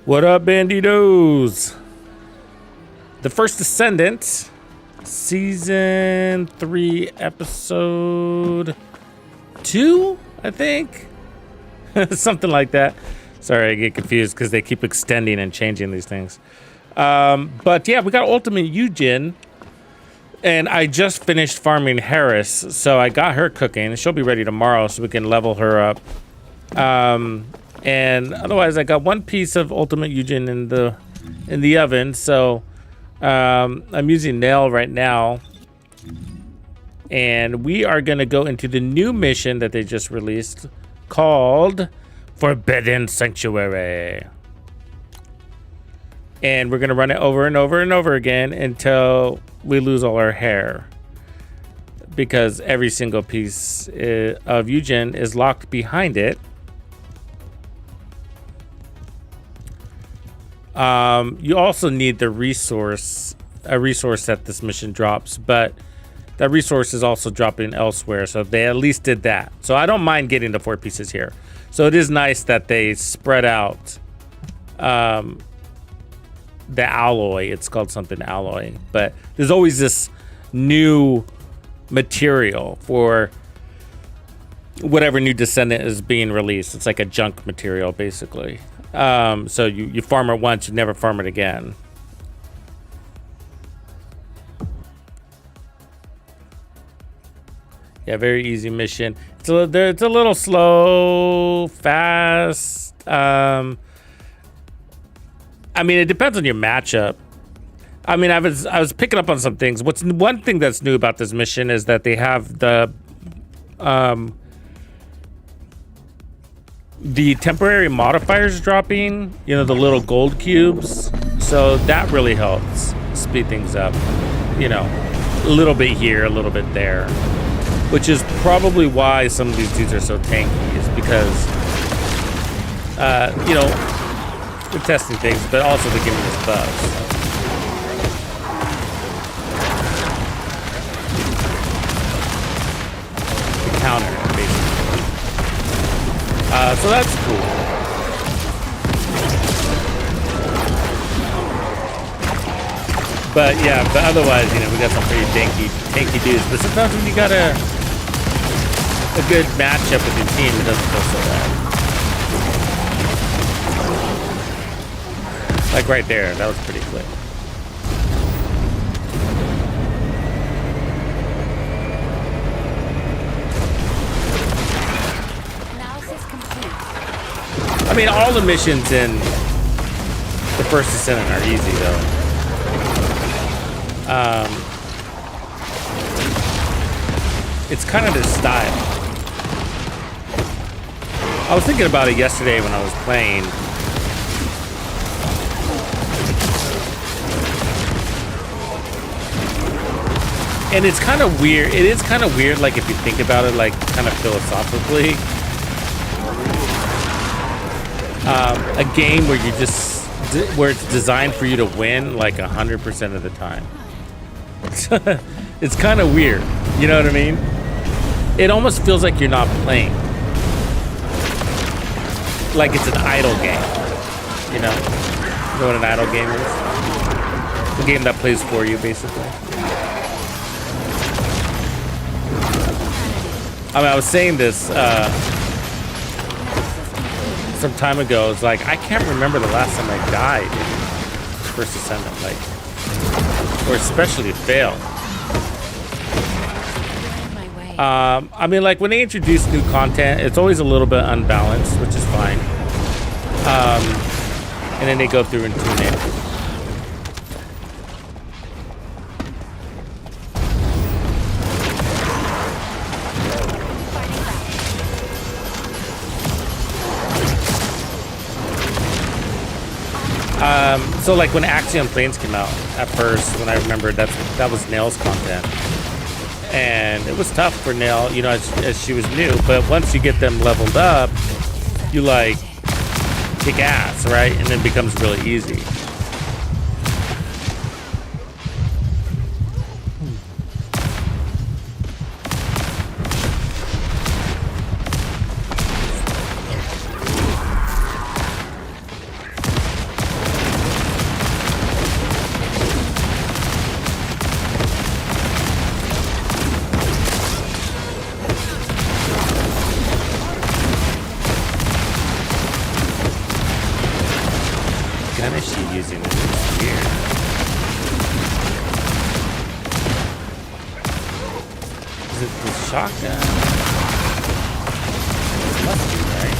What up, Bandidos? The first Descendant, season 3, episode 2, I think. Something like that. Sorry, I get confused because they keep extending and changing these things. But yeah, we got Ultimate Yujin. And I just finished farming Harris, so I got her cooking. She'll be ready tomorrow so we can level her up. And otherwise, I got one piece of Ultimate Yujin in the oven. So I'm using nail right now, and we are gonna go into the new mission that they just released called Forbidden Sanctuary. And we're gonna run it over and over and over again until we lose all our hair, because every single piece of Yujin is locked behind it. You also need a resource that this mission drops, but that resource is also dropping elsewhere, so they at least did that. So I don't mind getting the 4 pieces here. So it is nice that they spread out the alloy. It's called something alloy, but there's always this new material for whatever new Descendant is being released. It's like a junk material, basically. So you farm it once, you never farm it again. Yeah, very easy mission. It's a little slow, fast. I mean, it depends on your matchup. I mean, I was picking up on some things. One thing that's new about this mission is that they have the temporary modifiers dropping, you know, the little gold cubes. So that really helps speed things up, you know, a little bit here, a little bit there, which is probably why some of these dudes are so tanky, is because, you know, they're testing things, but also they're giving us buffs. The counter, basically. So that's cool. But yeah, but otherwise, you know, we got some pretty tanky dudes. But sometimes when you got a good matchup with your team, it doesn't feel so bad. Like right there, that was pretty quick. I mean, all the missions in the first Descendant are easy, though. It's kind of this style. I was thinking about it yesterday when I was playing. And it's kind of weird. It is kind of weird, like, if you think about it, like, kind of philosophically. A game where where it's designed for you to win like 100% of the time. It's kind of weird, you know what I mean? It almost feels like you're not playing, like it's an idle game. You know what an idle game is? A game that plays for you, basically. I mean, I was saying this some time ago. It's like, I can't remember the last time I died in first Descendant, like, or especially failed. I mean, like, when they introduce new content, it's always a little bit unbalanced, which is fine. And then they go through and tune it. So like when Axiom Planes came out at first, when I remember that was Nail's content, and it was tough for Nail, you know, as she was new. But once you get them leveled up, you like kick ass, right? And then it becomes really easy. Is it the shotgun? It must be, right?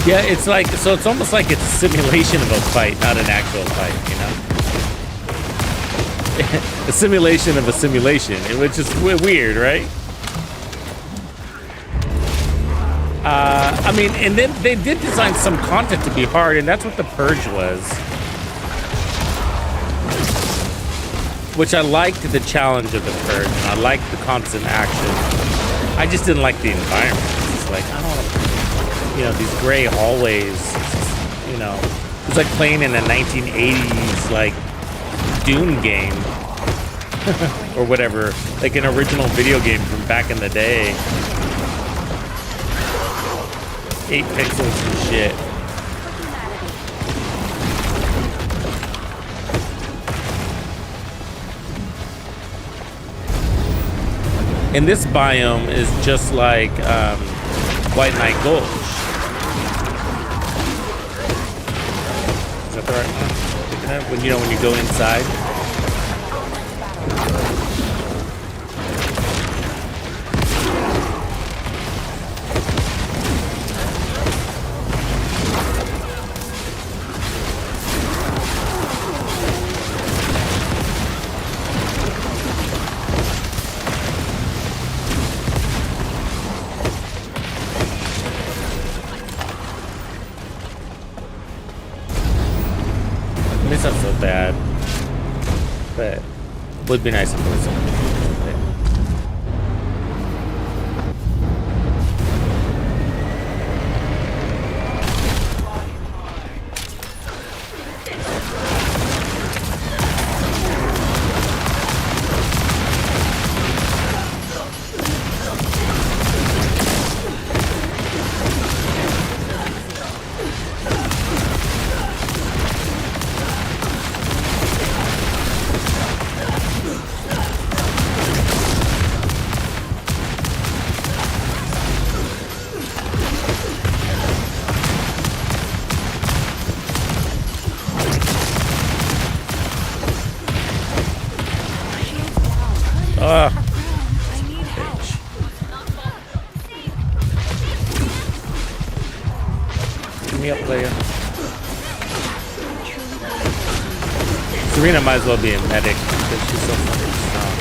Yeah, it's like, so it's almost like it's a simulation of a fight, not an actual fight, you know? A simulation of a simulation, which is weird, right? I mean, and then they did design some content to be hard, and that's what the Purge was. Which I liked the challenge of the Purge, and I liked the constant action. I just didn't like the environment. It's just like, I don't want to... You know, these gray hallways, you know, it's like playing in a 1980s, like, Dune game. Or whatever, like an original video game from back in the day. 8 pixels and shit. And this biome is just like White Knight Gulch. Is that the right one? When, you know, when you go inside. It's not so bad, but it would be nice if it was something. Bitch. Give me up, player. Serena might as well be a medic because she's so fucking strong.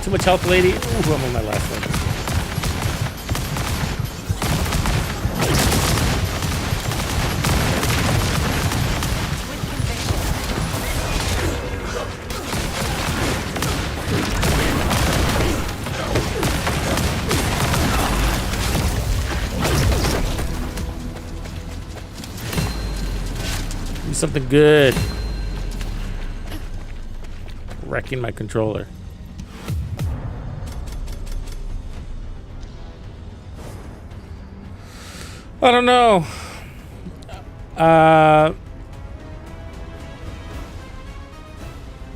Too much health, lady. Ooh, I'm on my last one. Do something good. Wrecking my controller. I don't know.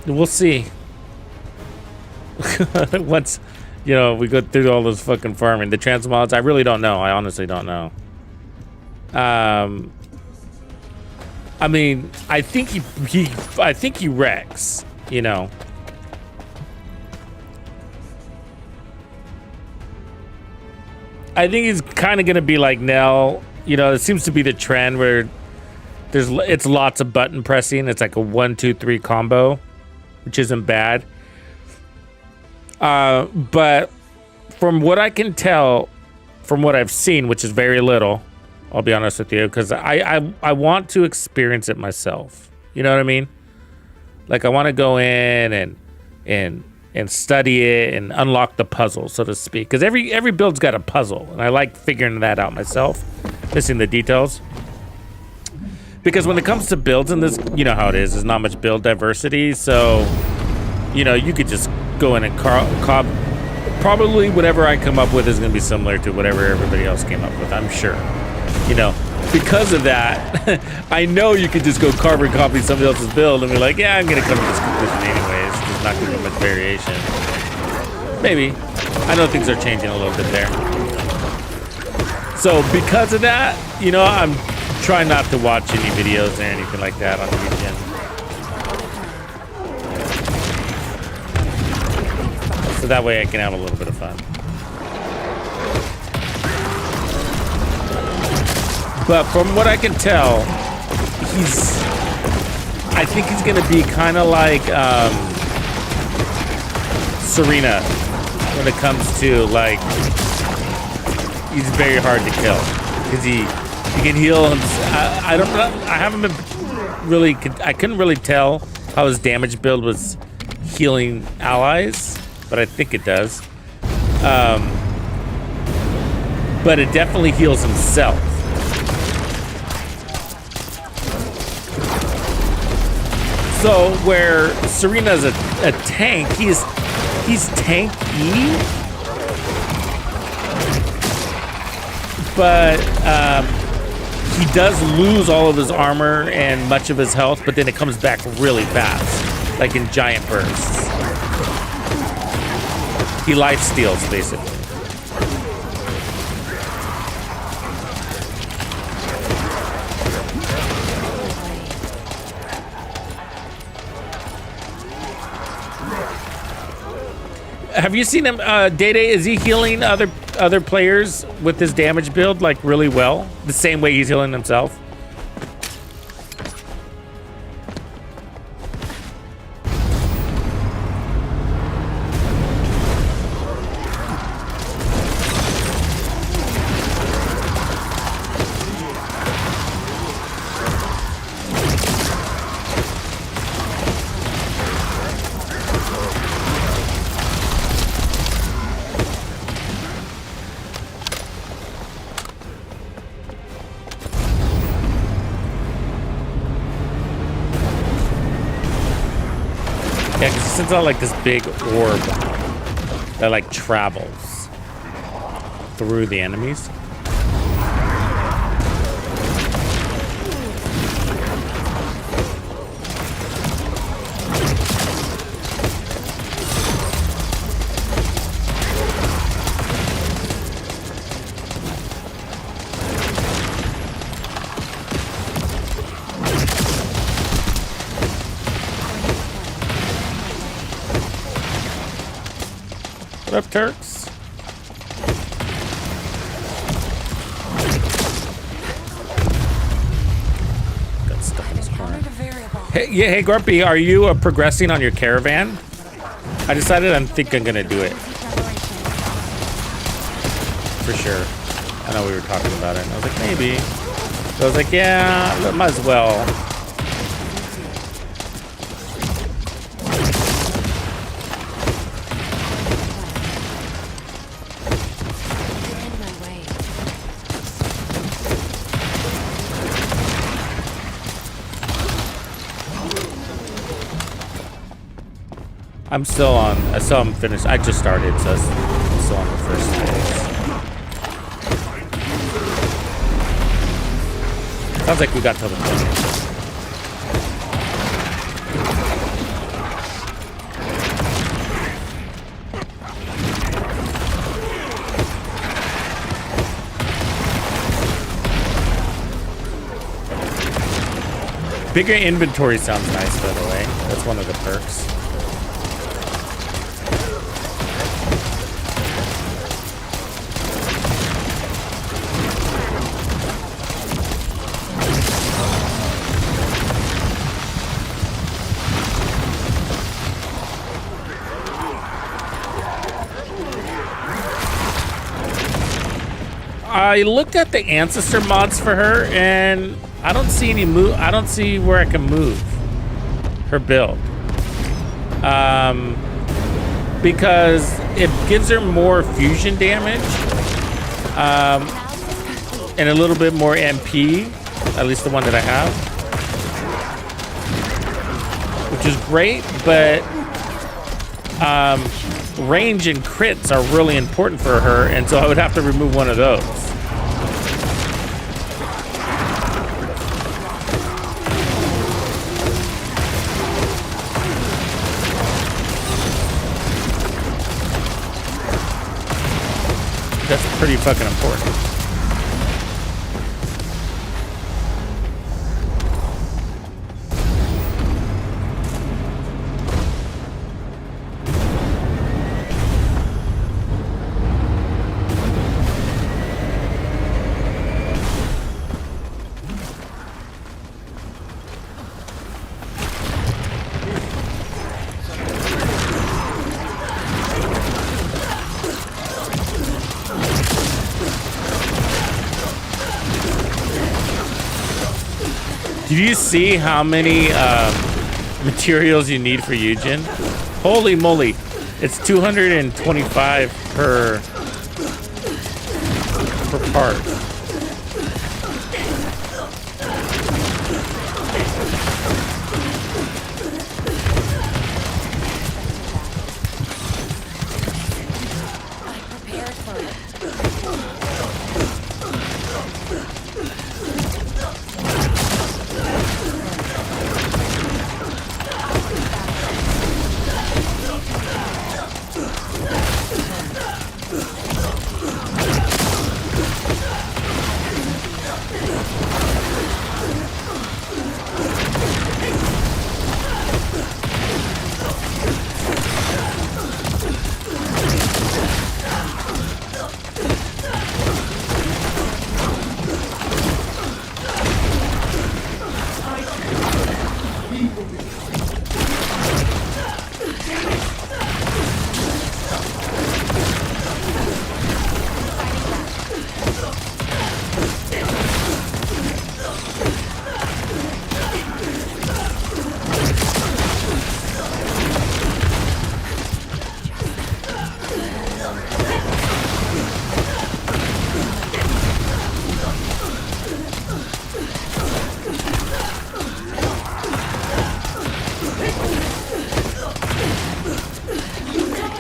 We'll see. Once, you know, we go through all this fucking farming, the transmods, I really don't know. I honestly don't know. I mean, I think he wrecks, you know. I think he's kind of gonna be like Nell. You know, it seems to be the trend where it's lots of button pressing. It's like a 1, 2, 3 combo, which isn't bad. But from what I can tell, from what I've seen, which is very little, I'll be honest with you, because I want to experience it myself. You know what I mean? Like I want to go in and study it and unlock the puzzle, so to speak. Because every build's got a puzzle, and I like figuring that out myself, missing the details. Because when it comes to builds in this, you know how it is. There's not much build diversity, so you know you could just go in and probably whatever I come up with is going to be similar to whatever everybody else came up with. I'm sure. You know, because of that, I know you could just go carbon copy somebody else's build and be like, yeah, I'm going to come to this conclusion anyways. There's not going to be much variation. Maybe. I know things are changing a little bit there. So because of that, you know, I'm trying not to watch any videos or anything like that on Yujin. So that way I can have a little bit of fun. But from what I can tell, I think he's gonna be kind of like Serena when it comes to like, he's very hard to kill because he can heal him. I don't know. I haven't been really. I couldn't really tell how his damage build was healing allies, but I think it does. But it definitely heals himself. So where Serena's a tank, he's tanky, but he does lose all of his armor and much of his health, but then it comes back really fast, like in giant bursts. He life steals, basically. Have you seen him, Day-Day, is he healing other players with his damage build, like, really well? The same way he's healing himself? Yeah, because it sends out like this big orb that like travels through the enemies. What up, Turks? Got stuff in his corner. Hey, yeah, hey, Grumpy, are you progressing on your caravan? I decided I think I'm gonna do it. For sure. I know we were talking about it. And I was like, maybe. So I was like, yeah, might as well. I still haven't finished. I just started, so I'm still on the first phase. Sounds like we got till the 20th. Bigger inventory sounds nice, by the way. That's one of the perks. I looked at the ancestor mods for her, and I don't see any move. I don't see where I can move her build, because it gives her more fusion damage, and a little bit more MP. At least the one that I have, which is great, but range and crits are really important for her, and so I would have to remove one of those. That's pretty fucking important. Did you see how many materials you need for Yujin? Holy moly. It's 225 per part.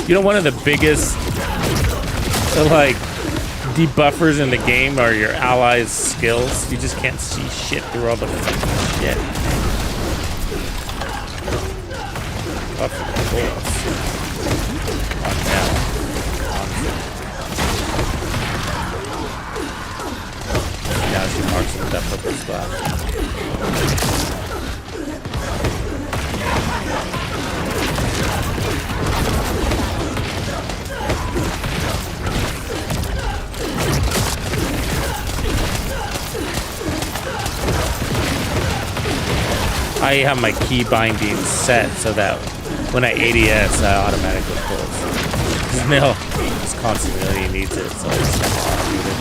You know, one of the biggest like debuffers in the game are your allies' skills. You just can't see shit through all the fucking shit. Buff the bullets. On now. Now she marks with that purple spot. I have my key binding set so that When I ADS, I automatically pulls. His mail is constantly he needs it, so it's kind of automated.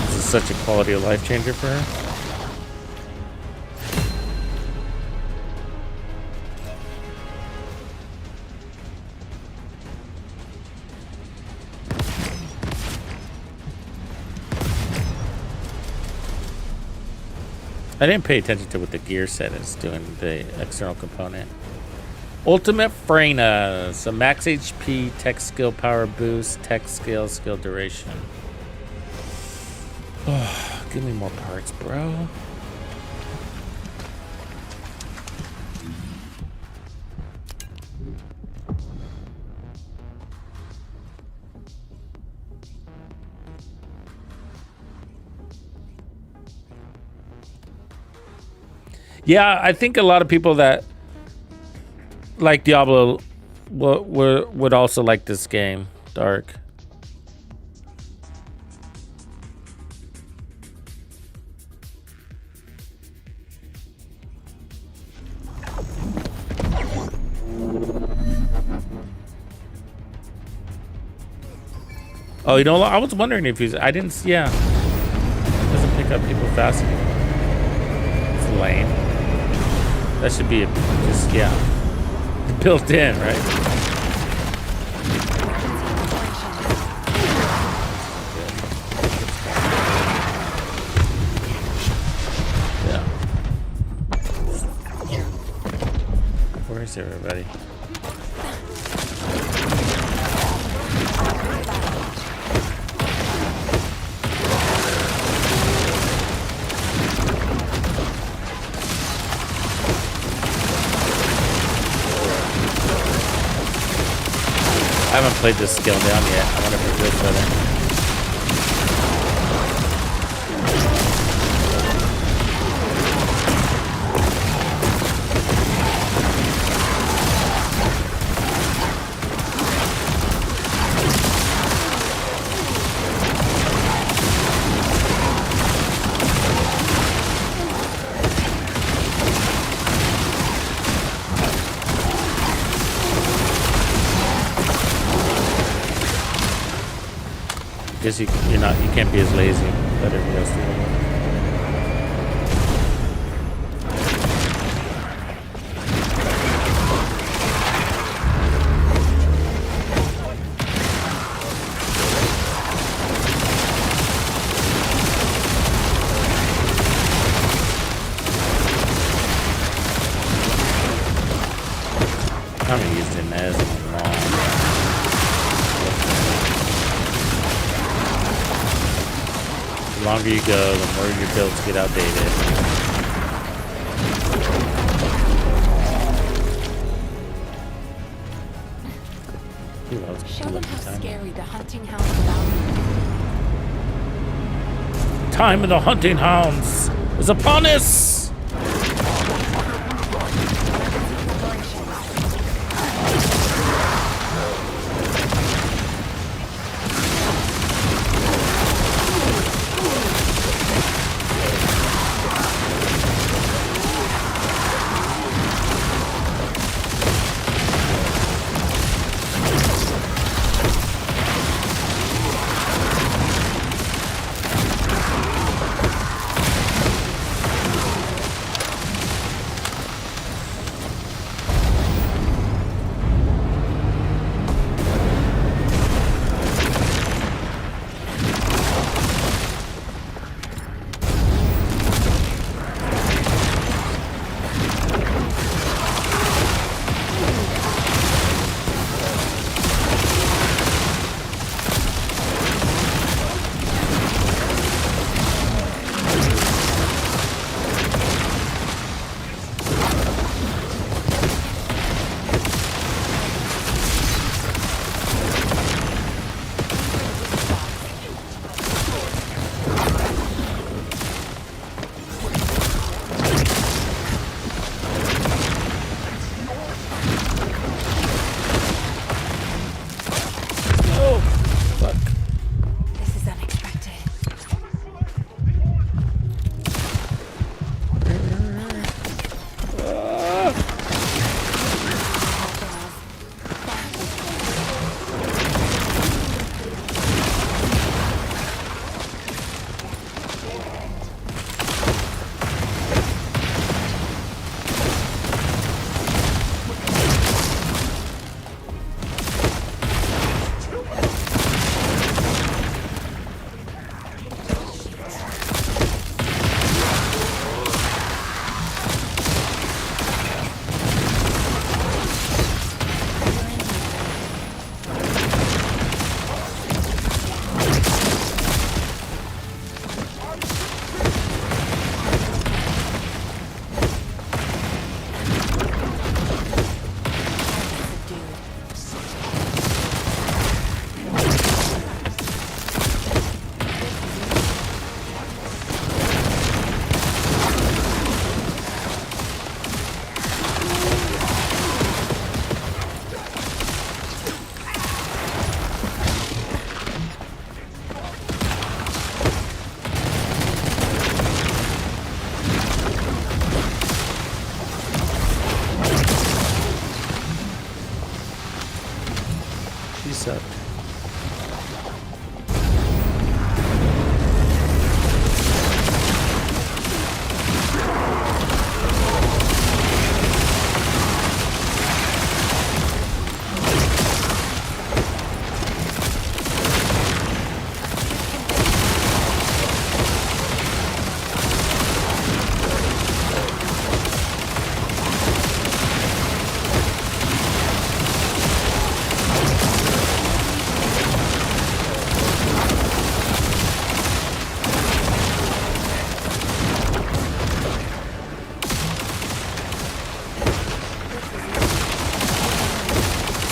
This is such a quality of life changer for her. I didn't pay attention to what the gear set is doing, the external component. Ultimate Freyna. So max HP, tech skill power boost, tech skill, skill duration. Oh, give me more parts, bro. Yeah, I think a lot of people that like Diablo would also like this game, Dark. Oh, you know, I was wondering if he's. I didn't. Yeah, it doesn't pick up people fast anymore. It's lame. That should be just built in, right? Yeah. Where is everybody? I haven't played this skill down yet. I wonder if it feels better. Guess you can't be as lazy. Let everybody else do it. I haven't used it as long. The longer you go, the more your builds get outdated. Show them how scary the hunting hounds are. Time of the hunting hounds is upon us! suck.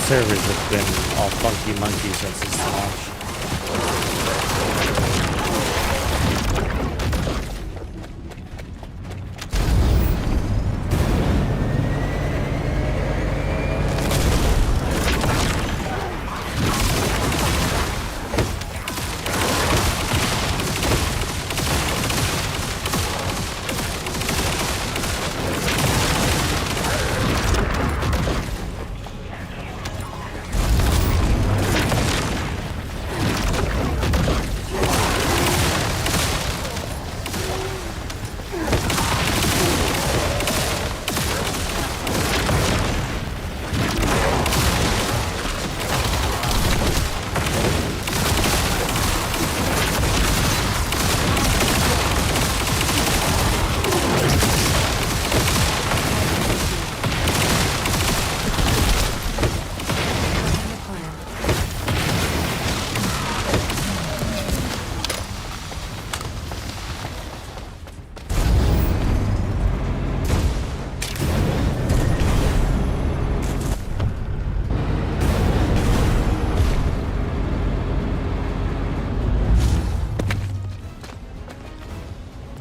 Servers have been all funky monkey since its launch.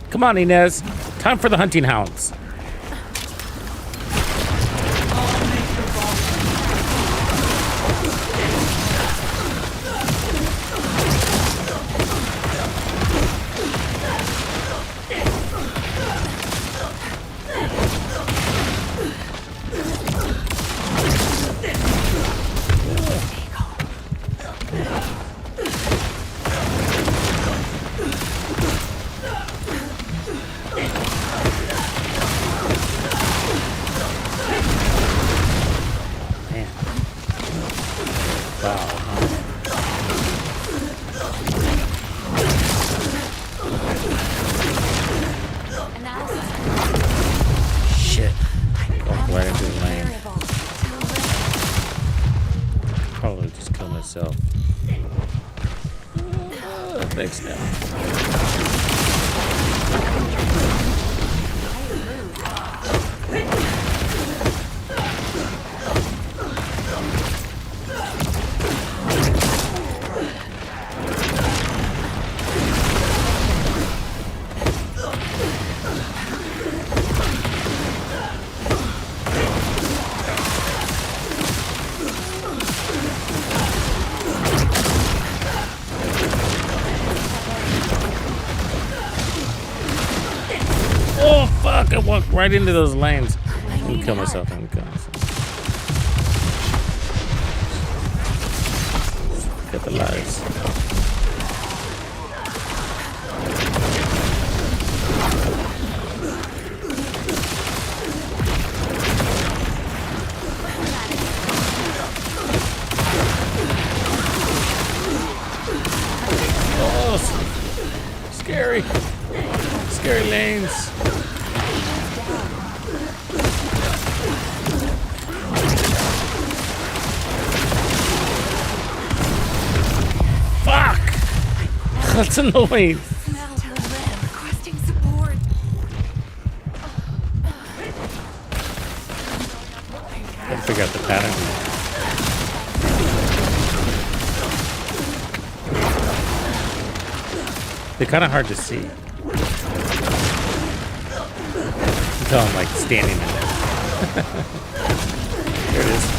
Come on, Inez. Time for the hunting hounds. Thanks now. I walked right into those lanes. I'm gonna kill myself. I'm gonna kill myself. Get the lives. Oh, scary. Scary lanes. That's annoying. Requesting support. Gotta figure out the pattern. They're kind of hard to see. Until I'm like standing in there. There it is.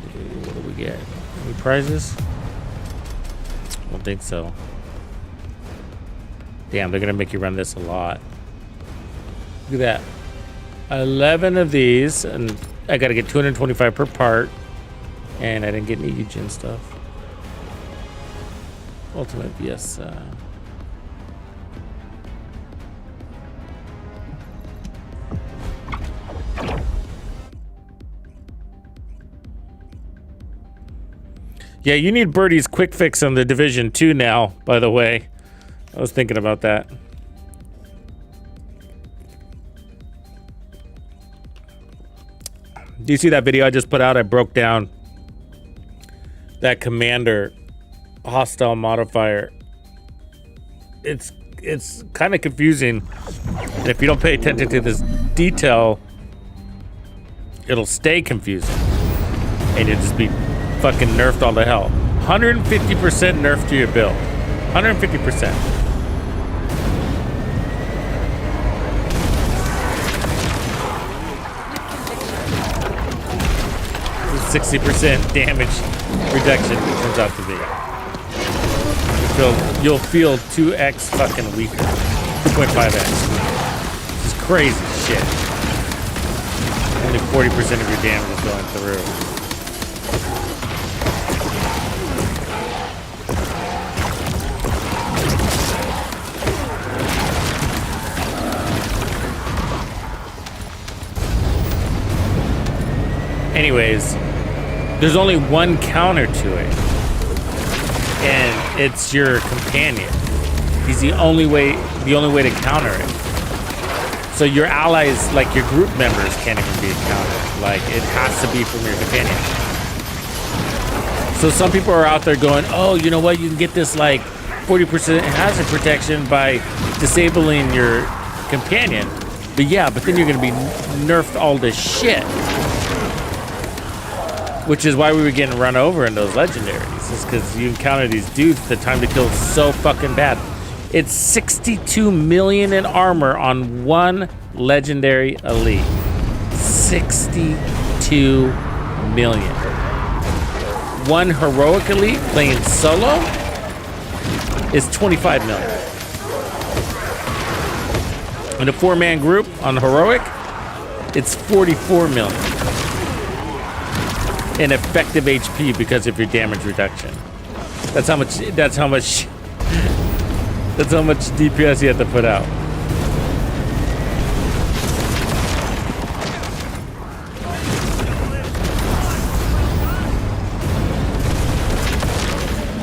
What do we get? Any prizes? I don't think so. Damn, they're gonna make you run this a lot. Look at that. 11 of these, and I gotta get 225 per part. And I didn't get any Yujin stuff. Ultimate VS. Yeah, you need Birdie's quick fix on the Division 2 now, by the way. I was thinking about that. Do you see that video I just put out? I broke down that commander hostile modifier. It's kind of confusing. And if you don't pay attention to this detail, it'll stay confusing. And you'll just be fucking nerfed all to hell. 150% nerf to your build. 150%. 60% damage reduction it turns out to be. You'll feel 2x fucking weaker. 2.5x. This is crazy shit. Only 40% of your damage is going through. Anyways, there's only one counter to it, and it's your companion. He's the only way to counter it. So your allies, like your group members, can't even be a counter. Like, it has to be from your companion. So some people are out there going, oh, you know what? You can get this like 40% hazard protection by disabling your companion. But yeah, but then you're gonna be nerfed all this shit. Which is why we were getting run over in those legendaries. Is because you encounter these dudes, the time to kill is so fucking bad. It's 62 million in armor on one legendary elite. 62 million. One heroic elite playing solo is 25 million. In a 4-man group on heroic, it's 44 million. In effective HP because of your damage reduction. That's how much DPS you have to put out.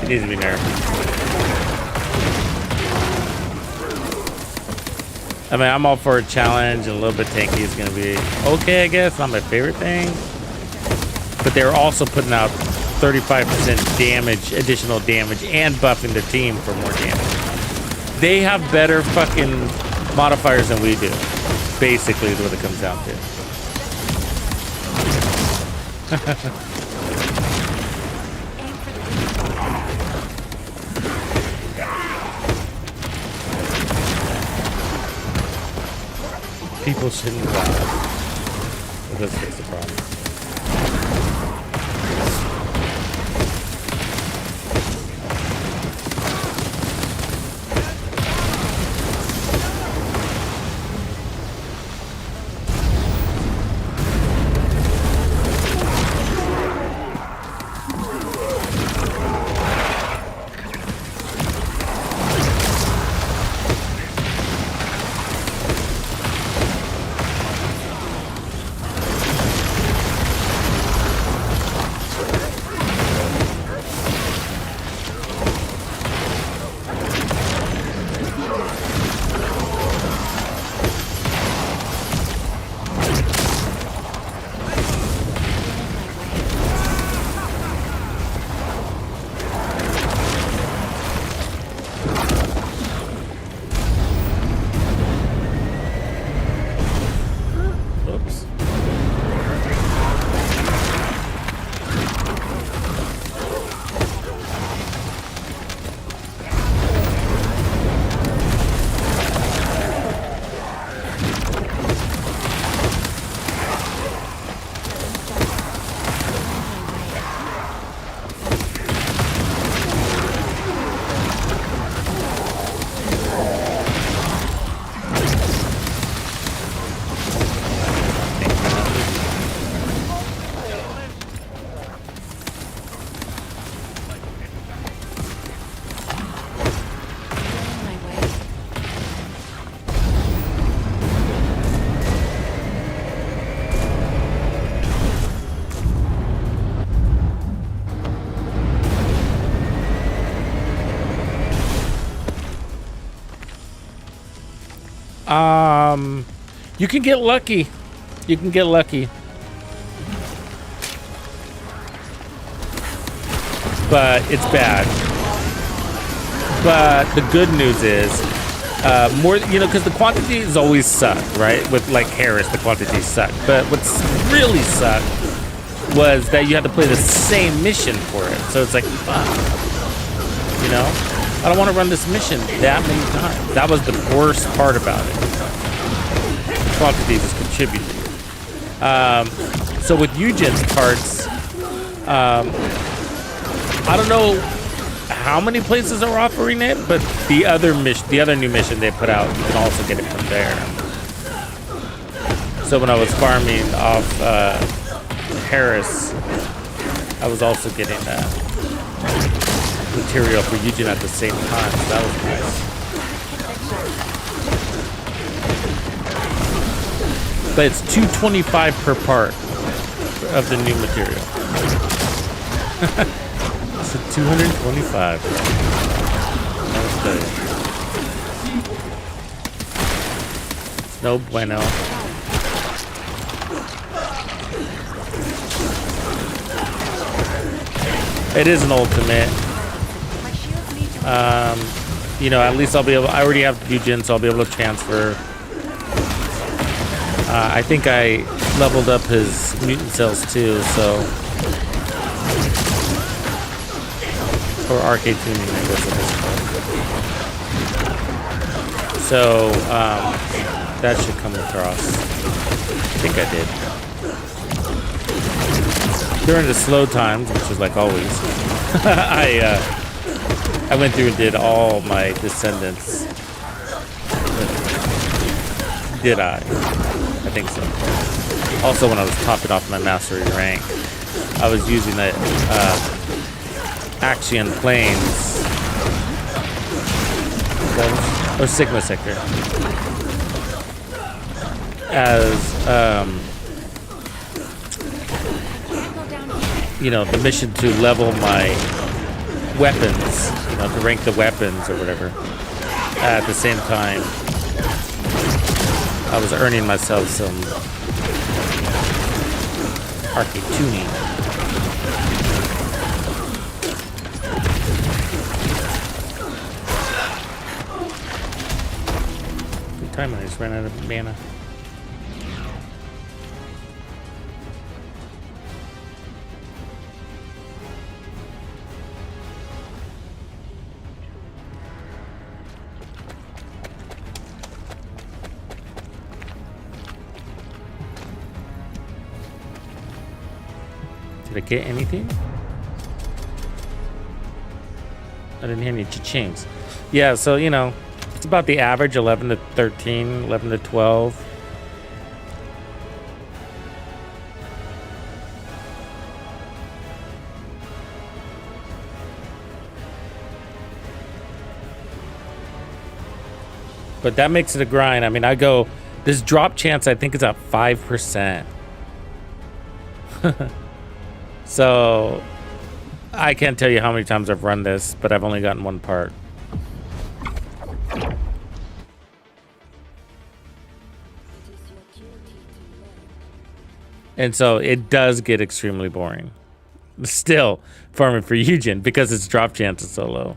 It needs to be nerfed. I mean, I'm all for a challenge, and a little bit tanky is gonna be okay, I guess. Not my favorite thing. But they're also putting out 35% damage, additional damage, and buffing the team for more damage. They have better fucking modifiers than we do. Basically is what it comes down to. People shouldn't die. It does fix the problem. You can get lucky. You can get lucky. But it's bad. But the good news is, more, you know, because the quantities always suck, right? With like Harris, the quantities suck. But what's really sucked was that you had to play the same mission for it. So it's like, fuck. You know? I don't want to run this mission that many times. That was the worst part about it. Quantities is contributing. So with Yujin's parts, I don't know how many places are offering it, but the other new mission they put out, you can also get it from there. So when I was farming off Harris, I was also getting material for Yujin at the same time. So that was nice. But it's $225 per part of the new material. So 225. That was good. No bueno. It is an ultimate. You know, at least I'll be able. I already have Yujin, so I'll be able to transfer. I think I leveled up his mutant cells too, so. Or arcade tuning, I guess it is called. So, that should come across. I think I did. During the slow times, which is like always, I went through and did all my Descendants. Did I? I think so. Also, when I was topping off my mastery rank, I was using the Axion Planes or Sigma Sector as you know, the mission to level my weapons, you know, to rank the weapons or whatever. At the same time, I was earning myself some arcade tuning. Good time, I just ran out of mana. Did I get anything? I didn't hear any cha-chings. Yeah, so, you know, it's about the average, 11 to 13, 11 to 12. But that makes it a grind. I mean, I go, this drop chance, I think, is at 5%. So, I can't tell you how many times I've run this, but I've only gotten one part. And so, it does get extremely boring. Still, farming for Yujin, because its drop chance is so low.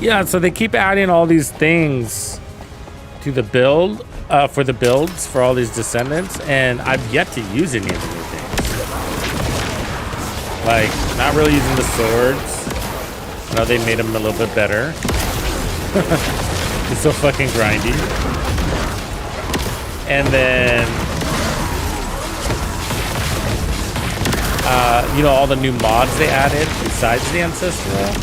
Yeah, so they keep adding all these things to the build, for the builds for all these Descendants, and I've yet to use any of the new things. Like, not really using the swords. I know they made them a little bit better. It's so fucking grindy. And then, you know, all the new mods they added besides the Ancestral.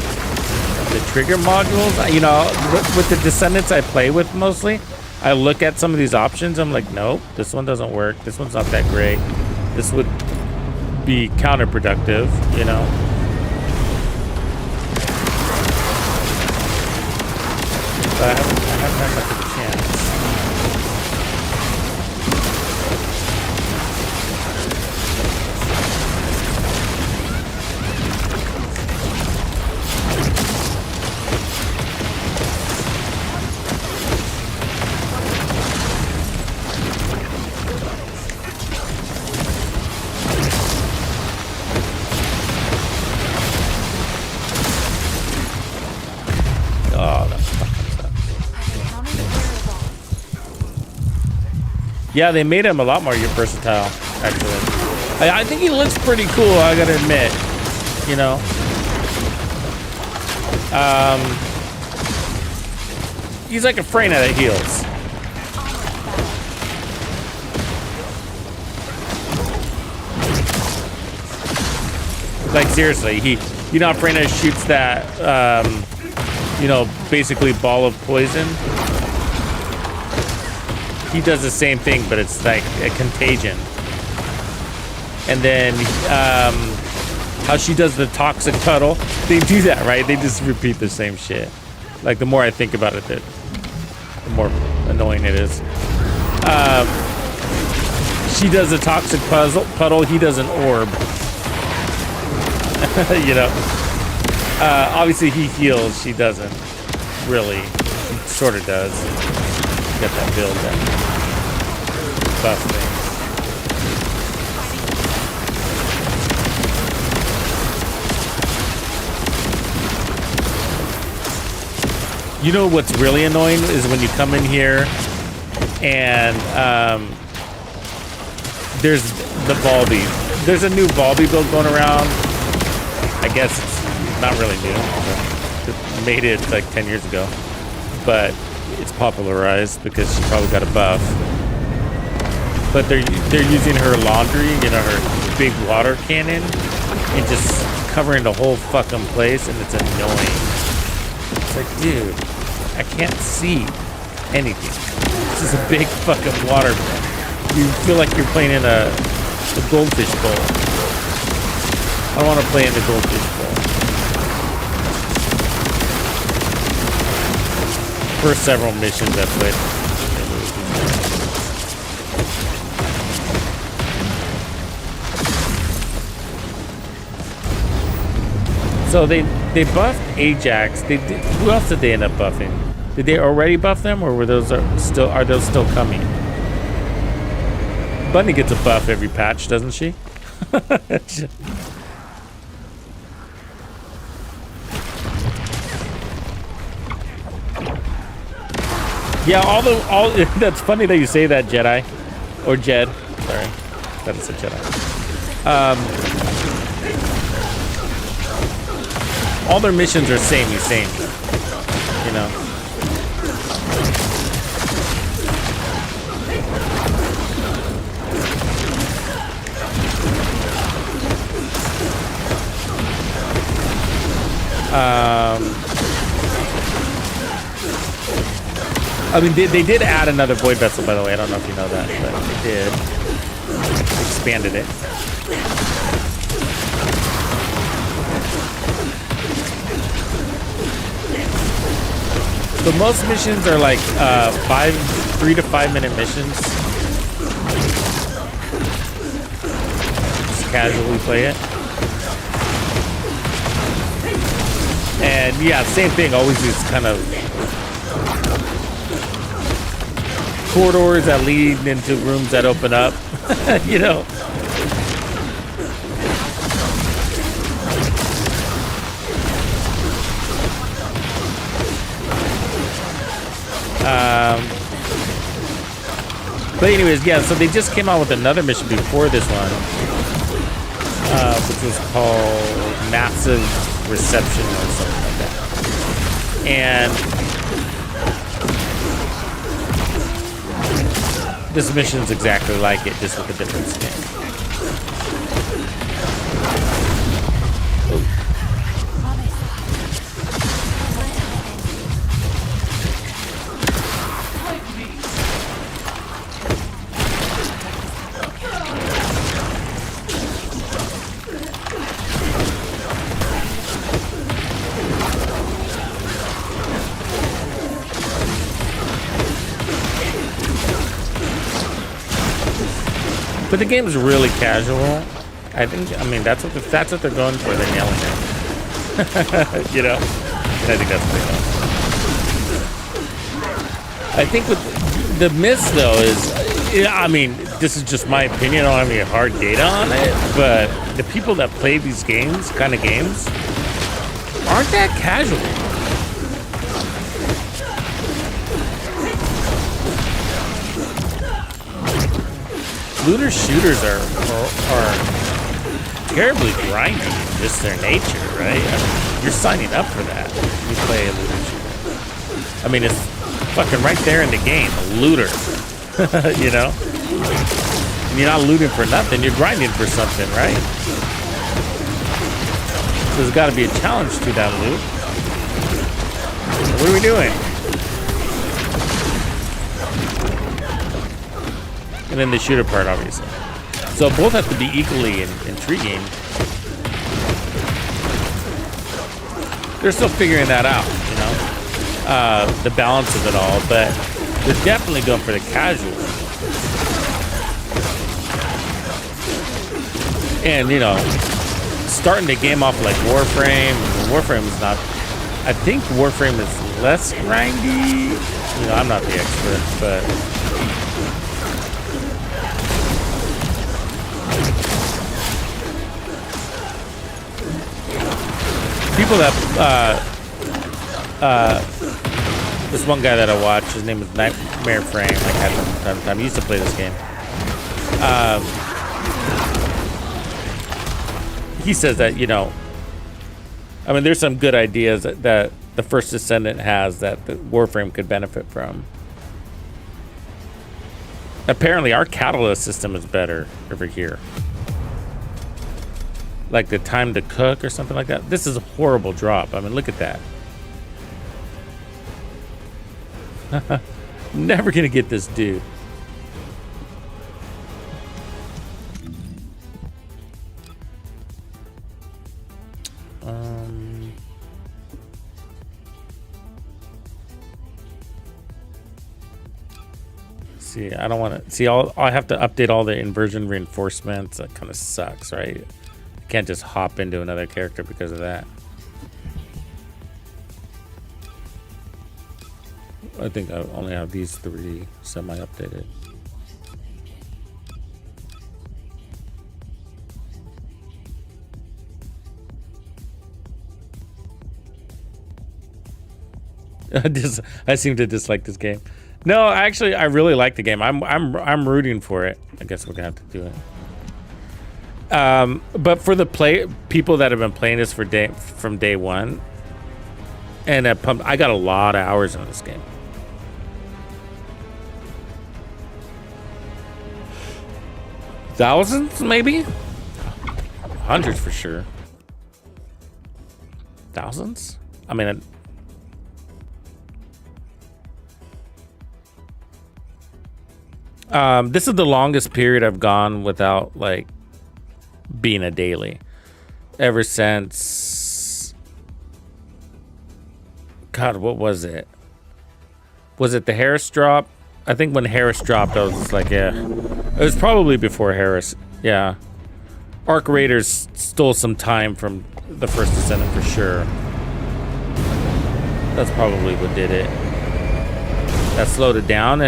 The trigger modules, you know, with the Descendants I play with mostly, I look at some of these options. I'm like, nope, this one doesn't work. This one's not that great. This would be counterproductive, you know. But I haven't had much of a chance. Yeah, they made him a lot more versatile, actually. I think he looks pretty cool, I gotta admit. You know? He's like a Freyna that heals. Like, seriously, you know how Freyna shoots that, you know, basically ball of poison? He does the same thing, but it's like a contagion. And then how she does the toxic cuddle, they do that, right? They just repeat the same shit. Like, the more I think about it, the more annoying it is. She does a toxic puddle, he does an orb. You know? Obviously he heals, she doesn't. Really. She sort of does. Got that build that buff things. You know what's really annoying is when you come in here and there's the Volby. There's a new Volby build going around. I guess it's not really new. It made it like 10 years ago. But it's popularized because she probably got a buff. But they're using her laundry, you know, her big water cannon, and just covering the whole fucking place, and it's annoying. It's like, dude, I can't see anything. This is a big fucking water. You feel like you're playing in a goldfish bowl. I don't want to play in the goldfish bowl. First several missions I played. So they buffed Ajax. Who else did they end up buffing? Did they already buff them, or are those still coming? Bunny gets a buff every patch, doesn't she? Yeah, all that's funny that you say that, Jedi. Or Jed. Sorry. That is a Jedi. All their missions are samey, you know. I mean, they did add another void vessel, by the way. I don't know if you know that, but they did. Expanded it. So most missions are like 3 to 5 minute missions. Just casually play it. And yeah, same thing. Always these kind of corridors that lead into rooms that open up. You know. But anyways, yeah, so they just came out with another mission before this one, which was called Massive Reception or something like that. And this mission's exactly like it, just with a different skin. But the game is really casual. I mean, that's what they're going for. They're nailing it. You know? I think that's what they know. I think with the miss, though, is... I mean, this is just my opinion. I don't have any hard data on it. But the people that play these games, kind of games, aren't that casual. Looter shooters are terribly grindy in just their nature, right? I mean, you're signing up for that when you play a looter shooter. I mean, it's fucking right there in the game, a looter. You know? And you're not looting for nothing, you're grinding for something, right? So there's got to be a challenge to that loot. What are we doing? And then the shooter part, obviously. So both have to be equally intriguing. They're still figuring that out, you know, the balance of it all. But they're definitely going for the casual. And you know, starting the game off like Warframe. Warframe is not. I think Warframe is less grindy. You know, I'm not the expert, but. People that this one guy that I watch, his name is Nightmare Frame. Like, had him from time to time. He used to play this game. He says that, you know, I mean, there's some good ideas that the first Descendant has that the Warframe could benefit from. Apparently, our catalyst system is better over here. Like the time to cook or something like that. This is a horrible drop. I mean, look at that. Never gonna get this dude. See, I don't want to see. I have to update all the inversion reinforcements. That kind of sucks, right? Can't just hop into another character because of that. I think I only have these 3 semi-updated. I seem to dislike this game. No, actually, I really like the game. I'm rooting for it. I guess we're gonna have to do it. But for the people that have been playing this from day one, and I got a lot of hours in this game. Thousands, maybe? Hundreds for sure. Thousands? I mean, this is the longest period I've gone without, like, being a daily. Ever since... God, what was it? Was it the Harris drop? I think when Harris dropped, I was just like, yeah. It was probably before Harris. Yeah. Arc Raiders stole some time from the first Descendant for sure. That's probably what did it. That slowed it down.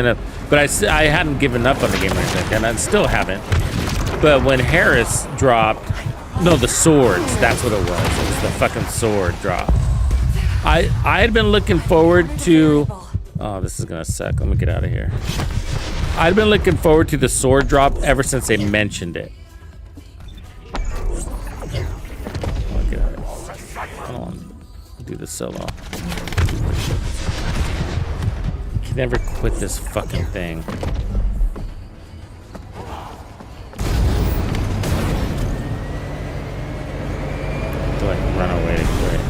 But I hadn't given up on the game, I think, and I still haven't. But when Harris dropped... No, the swords. That's what it was. It was the fucking sword drop. I had been looking forward to Oh, this is gonna suck. Let me get out of here. I've been looking forward to the sword drop ever since they mentioned it. Look at it. I don't want to do this solo. I can never quit this fucking thing. Do I run away to quit?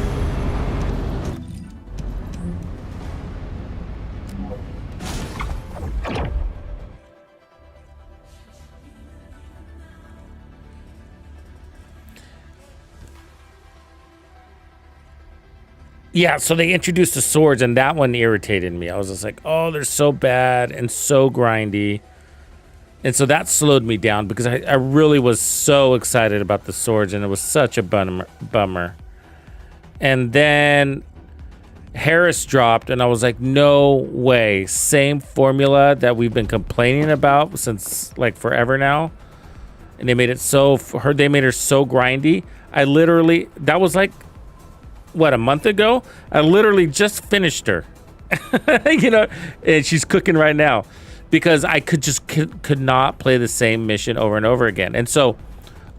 Yeah, so they introduced the swords, and that one irritated me. I was just like, oh, they're so bad and so grindy. And so that slowed me down because I really was so excited about the swords, and it was such a bummer. And then Harris dropped, and I was like, no way. Same formula that we've been complaining about since like forever now. And they made it so, they made her so grindy. I literally, that was like, what, a month ago? I literally just finished her. You know, and she's cooking right now because I could not play the same mission over and over again. And so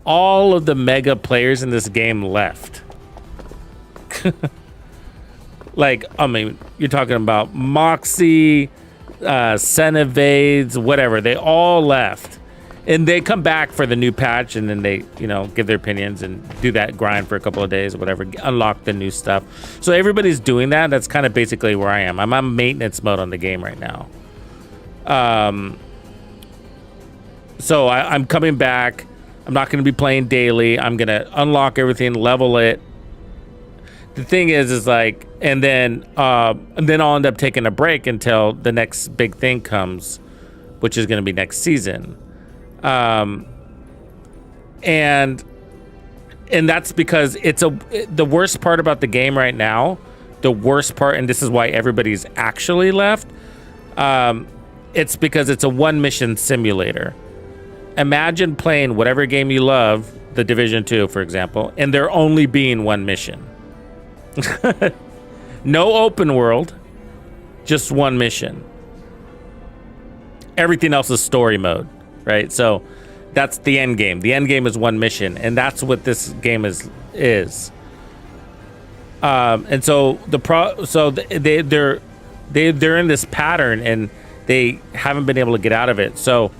all of the mega players in this game left. Like, I mean, you're talking about Moxie, Senevades, whatever. They all left. And they come back for the new patch, and then they, you know, give their opinions and do that grind for a couple of days or whatever, unlock the new stuff. So everybody's doing that. That's kind of basically where I am. I'm on maintenance mode on the game right now. So I'm coming back. I'm not going to be playing daily. I'm going to unlock everything, level it. The thing is like, and then I'll end up taking a break until the next big thing comes, which is going to be next season. And that's because the worst part about the game right now, the worst part, and this is why everybody's actually left. It's because it's a one mission simulator. Imagine playing whatever game you love, the Division 2, for example, and there only being one mission. No open world, just one mission. Everything else is story mode, right? So that's the end game. The end game is one mission, and that's what this game is. And so they're in this pattern, and they haven't been able to get out of it. So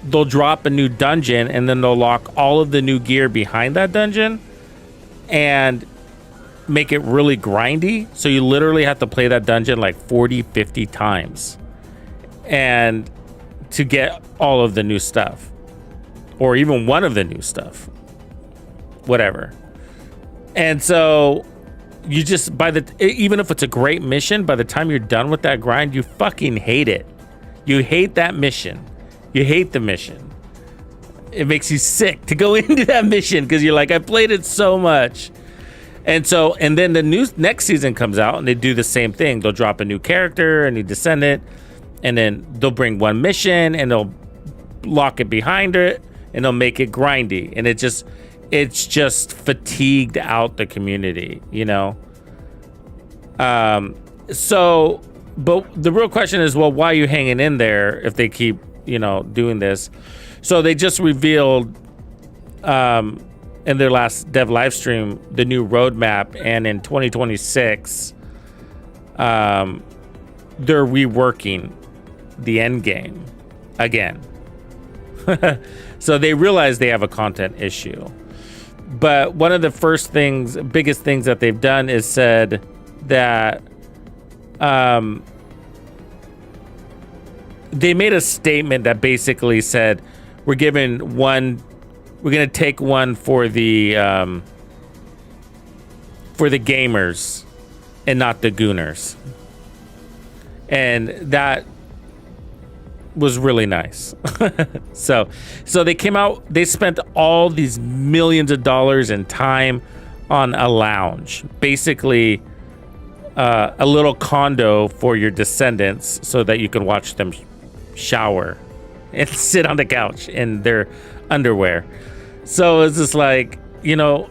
they'll drop a new dungeon, and then they'll lock all of the new gear behind that dungeon, and make it really grindy. So you literally have to play that dungeon like 40, 50 times, and to get all of the new stuff, or even one of the new stuff, whatever. And so you just, even if it's a great mission, by the time you're done with that grind, you fucking hate it. You hate that mission. You hate the mission. It makes you sick to go into that mission because you're like, I played it so much. And then the next season comes out, and they do the same thing. They'll drop a new character, a new Descendant, and then they'll bring one mission, and they'll lock it behind it, and they'll make it grindy. And it's just fatigued out the community, you know? So, but the real question is, well, why are you hanging in there if they keep, you know, doing this? So they just revealed, in their last dev live stream, the new roadmap, and in 2026 they're reworking the end game again. So they realize they have a content issue, but one of the biggest things that they've done is said that they made a statement that basically said, we're going to take one for the gamers and not the gooners. And that was really nice. So they came out, they spent all these millions of dollars in time on a lounge, basically a little condo for your descendants so that you can watch them shower and sit on the couch in their underwear. So it's just like, you know,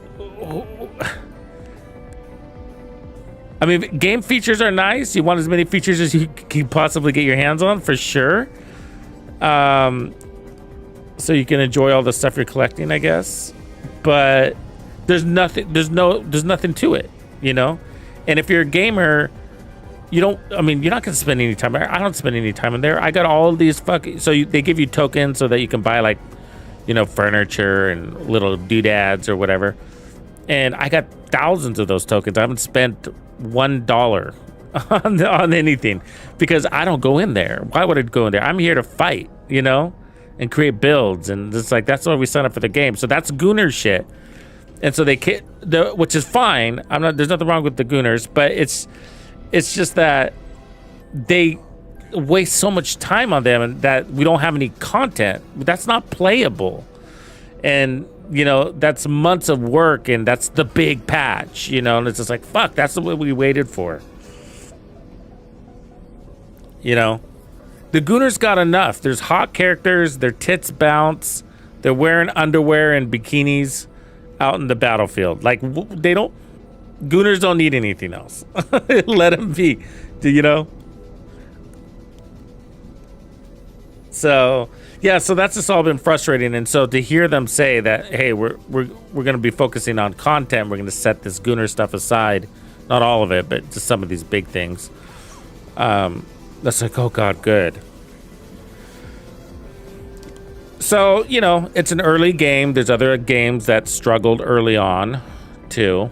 I mean, game features are nice. You want as many features as you can possibly get your hands on, for sure. So you can enjoy all the stuff you're collecting, I guess. But there's nothing to it, you know? And if you're a gamer, you're not gonna spend any time. I don't spend any time in there. I got all of these they give you tokens so that you can buy, like, you know, furniture and little doodads or whatever. And I got thousands of those tokens. I haven't spent $1 on anything because I don't go in there. Why would I go in there? I'm here to fight, you know, and create builds. And it's like, that's why we sign up for the game. So that's Gooner shit. And so which is fine. There's nothing wrong with the Gooners, but it's just that they waste so much time on them and that we don't have any content. That's not playable. And, you know, that's months of work, and that's the big patch, you know, and it's just like, fuck, that's what we waited for. You know, the Gooners got enough. There's hot characters, their tits bounce, they're wearing underwear and bikinis out in the battlefield. Like, Gooners don't need anything else. Let them be, you know? So, yeah, so that's just all been frustrating. And so to hear them say that, hey, we're going to be focusing on content, we're going to set this Gooner stuff aside, not all of it, but just some of these big things. That's like, oh God, good. So, you know, it's an early game. There's other games that struggled early on too.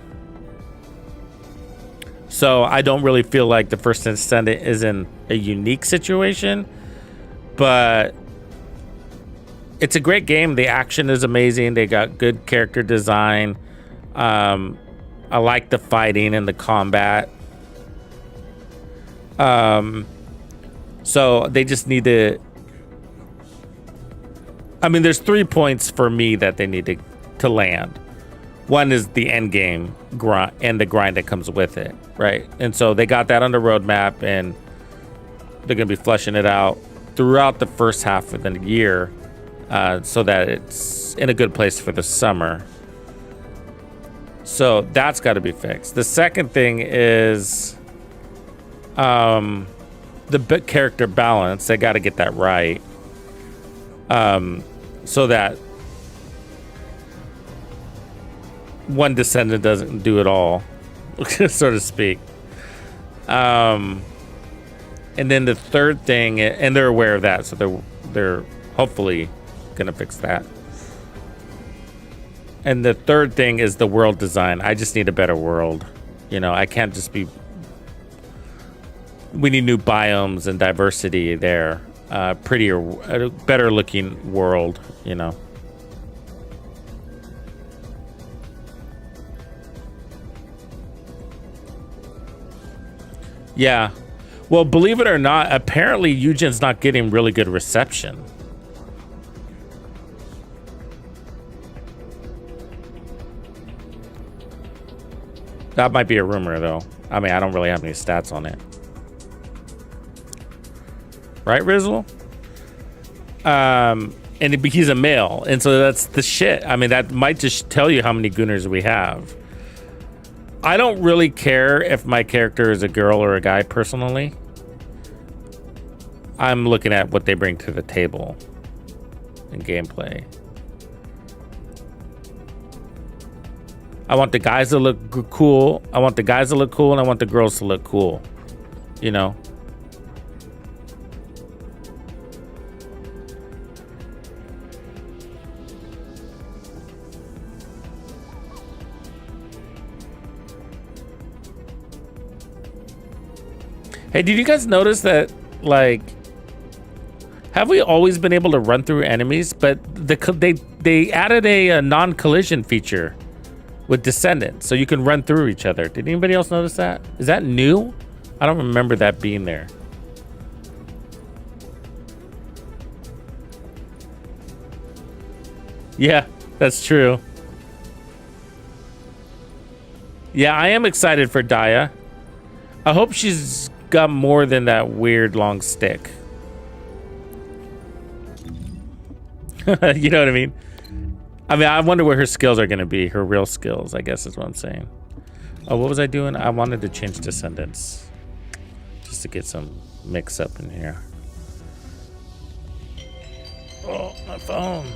So I don't really feel like the first Descendant is in a unique situation, but it's a great game. The action is amazing. They got good character design. I like the fighting and the combat. So they just need to... I mean, there's 3 points for me that they need to land. One is the end game grind and the grind that comes with it, right? And so they got that on the roadmap, and they're going to be fleshing it out throughout the first half of the year, so that it's in a good place for the summer. So that's got to be fixed. The second thing is the character balance. They got to get that right, so that one Descendant doesn't do it all, so to speak. And then the third thing, and they're aware of that, so they're hopefully gonna fix that. And the third thing is the world design. I just need a better world. You know, I can't just be... We need new biomes and diversity there. Prettier, better looking world, you know. Yeah. Well, believe it or not, apparently Yujin's not getting really good reception. That might be a rumor, though. I mean, I don't really have any stats on it. Right, Rizzle? And he's a male, and so that's the shit. I mean, that might just tell you how many Gooners we have. I don't really care if my character is a girl or a guy, personally. I'm looking at what they bring to the table in gameplay. I want the guys to look cool. I want the guys to look cool, and I want the girls to look cool. You know? Hey, did you guys notice that, like, have we always been able to run through enemies? But they added a non-collision feature with Descendant, so you can run through each other. Did anybody else notice that? Is that new? I don't remember that being there. Yeah, that's true. Yeah, I am excited for Daya. I hope she's got more than that weird long stick. You know what I mean? I wonder where her skills are going to be. Her real skills, I guess is what I'm saying. Oh, what was I doing? I wanted to change Descendants. Just to get some mix up in here. Oh, my phone.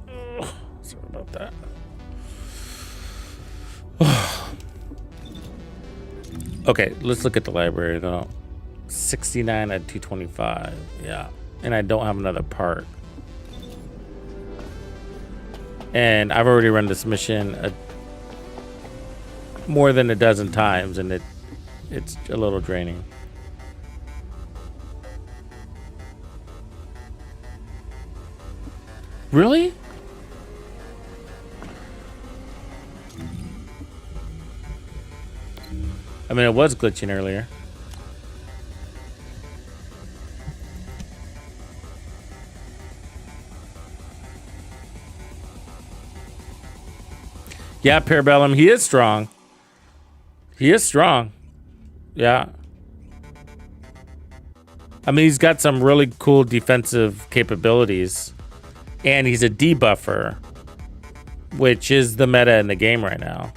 Oh, sorry about that. Okay, let's look at the library though. 69 at 225. Yeah. And I don't have another part. And I've already run this mission more than a dozen times, and it's a little draining. Really? I mean, it was glitching earlier. Yeah, Parabellum, he is strong. He is strong. Yeah. I mean, he's got some really cool defensive capabilities. And he's a debuffer, which is the meta in the game right now.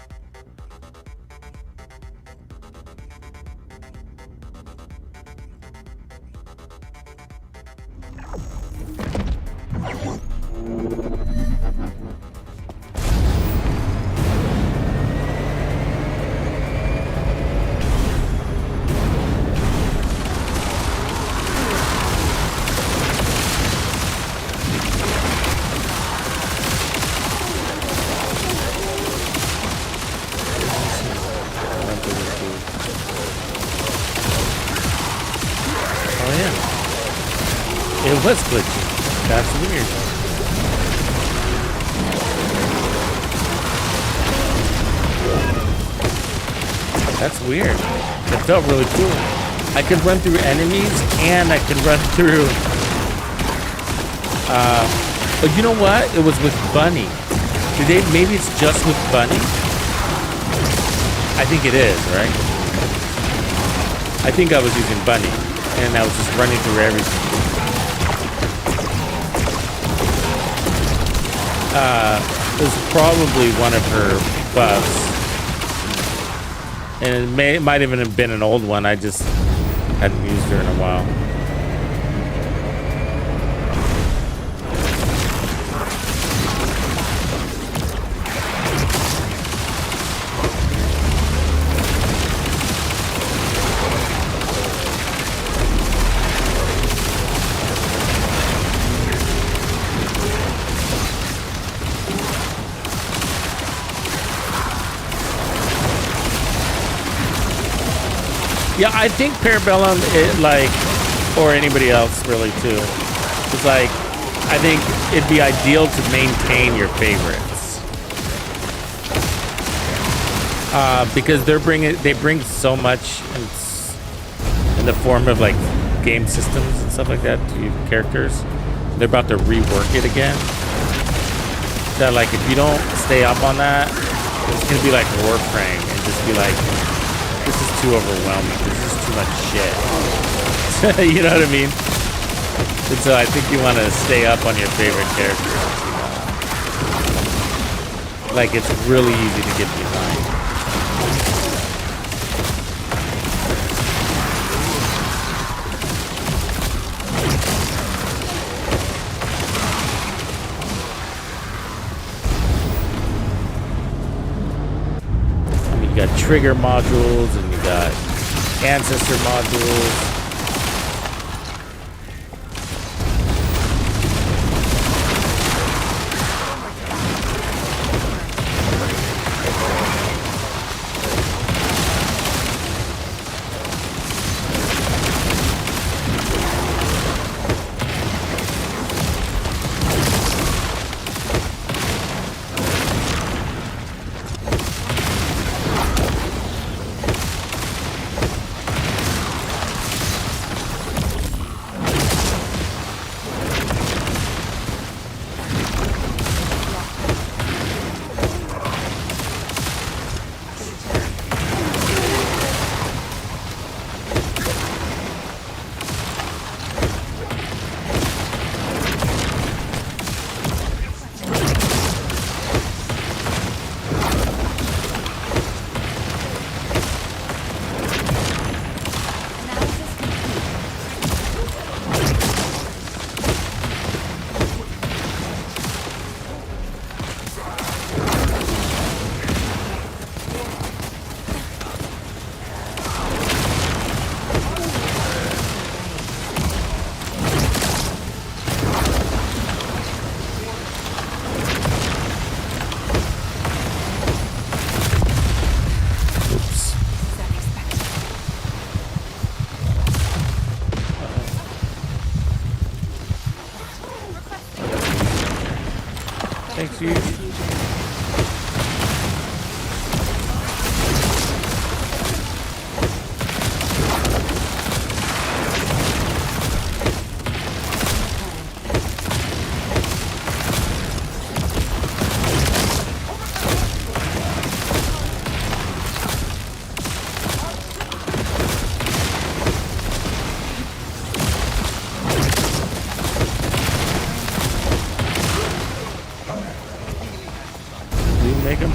It was glitchy. That's weird. That's weird. It felt really cool. I could run through enemies and I could run through... but you know what? It was with Bunny. Maybe it's just with Bunny? I think it is, right? I think I was using Bunny. And I was just running through everything. It was probably one of her buffs. And it might even have been an old one. I just hadn't used her in a while. Yeah, I think Parabellum, or anybody else really too, is like, I think it'd be ideal to maintain your favorites. Because they bring so much in the form of like game systems and stuff like that to your characters. They're about to rework it again. That like, if you don't stay up on that, it's gonna be like Warframe and just be like, this is too overwhelming. This is too much shit. You know what I mean? And so I think you want to stay up on your favorite characters. You know? Like, it's really easy to get behind. You got trigger modules and you got ancestor modules.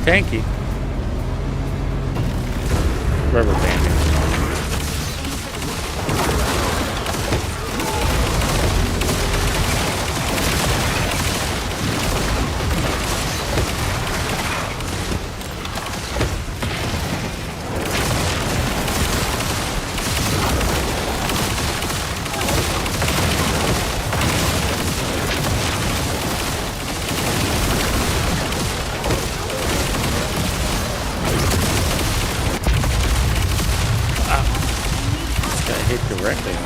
tanky. Rubber banding. Directly there.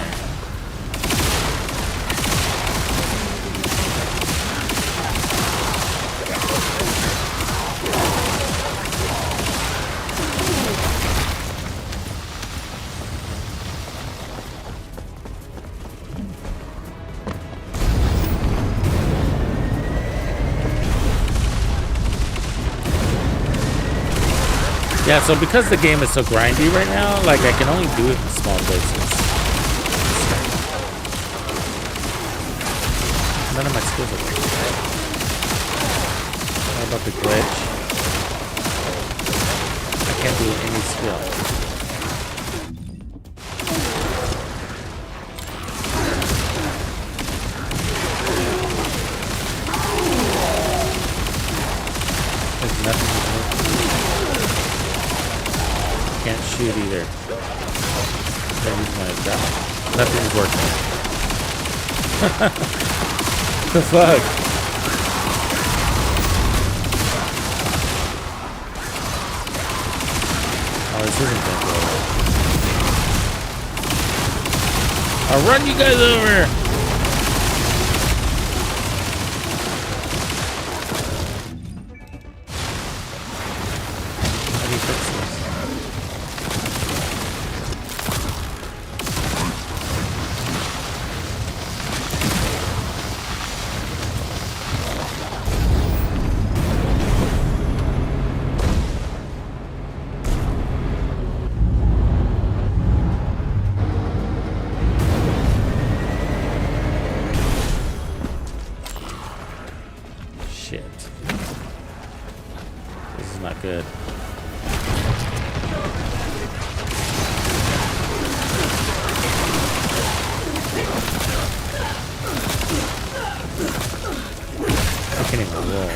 Yeah, so because the game is so grindy right now, like I can only do it in small doses. None of my skills are working, right? What about the glitch? I can't do any skill. There's nothing to do. Can't shoot either. Can't use my gun. Nothing's working. The fuck? Oh, this isn't that good. I'll run you guys over! How do you fix this? Not good. I can't even roll.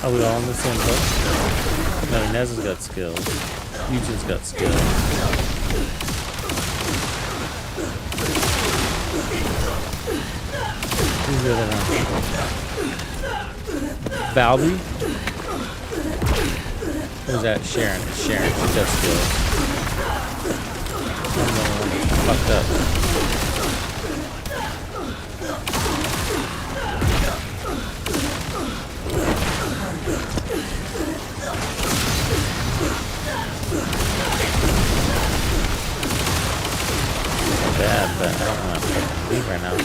Are we all in the same boat? No, Inez has got skills. Yujin's got skills. Who's the other one? Valby? Who's that? Sharon. It's Sharon. She's got skills. I'm the one fucked up. Bad, but I don't want to leave right now.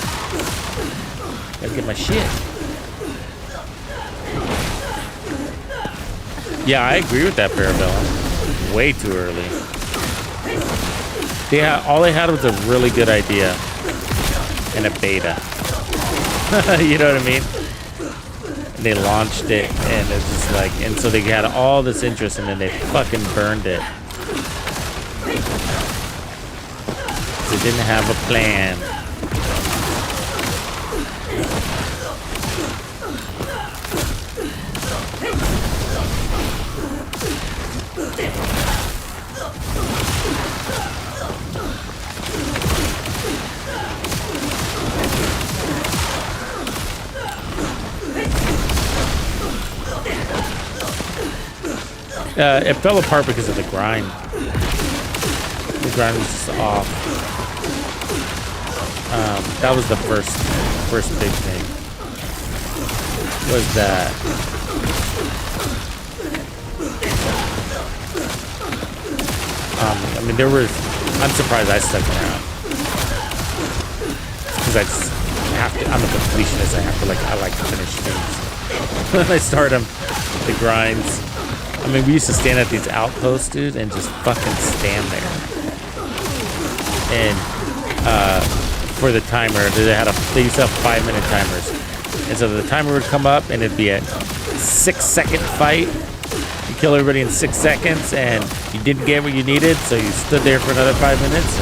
Gotta get my shit. Yeah, I agree with that Parabellum. Way too early. All they had was a really good idea and a beta. You know what I mean? And they launched it, and it's just like, and so they had all this interest, and then they fucking burned it. They didn't have a plan. It fell apart because of the grind. The grind was just off. That was the first big thing. Was that I mean, I'm surprised I stuck around because I just have to. I'm a completionist. I like to finish things when I start them. The grinds. I mean, we used to stand at these outposts, dude, and just fucking stand there. And for the timer, they used to have 5-minute timers. And so the timer would come up, and it'd be a 6-second fight. You kill everybody in 6 seconds, and you didn't get what you needed, so you stood there for another 5 minutes.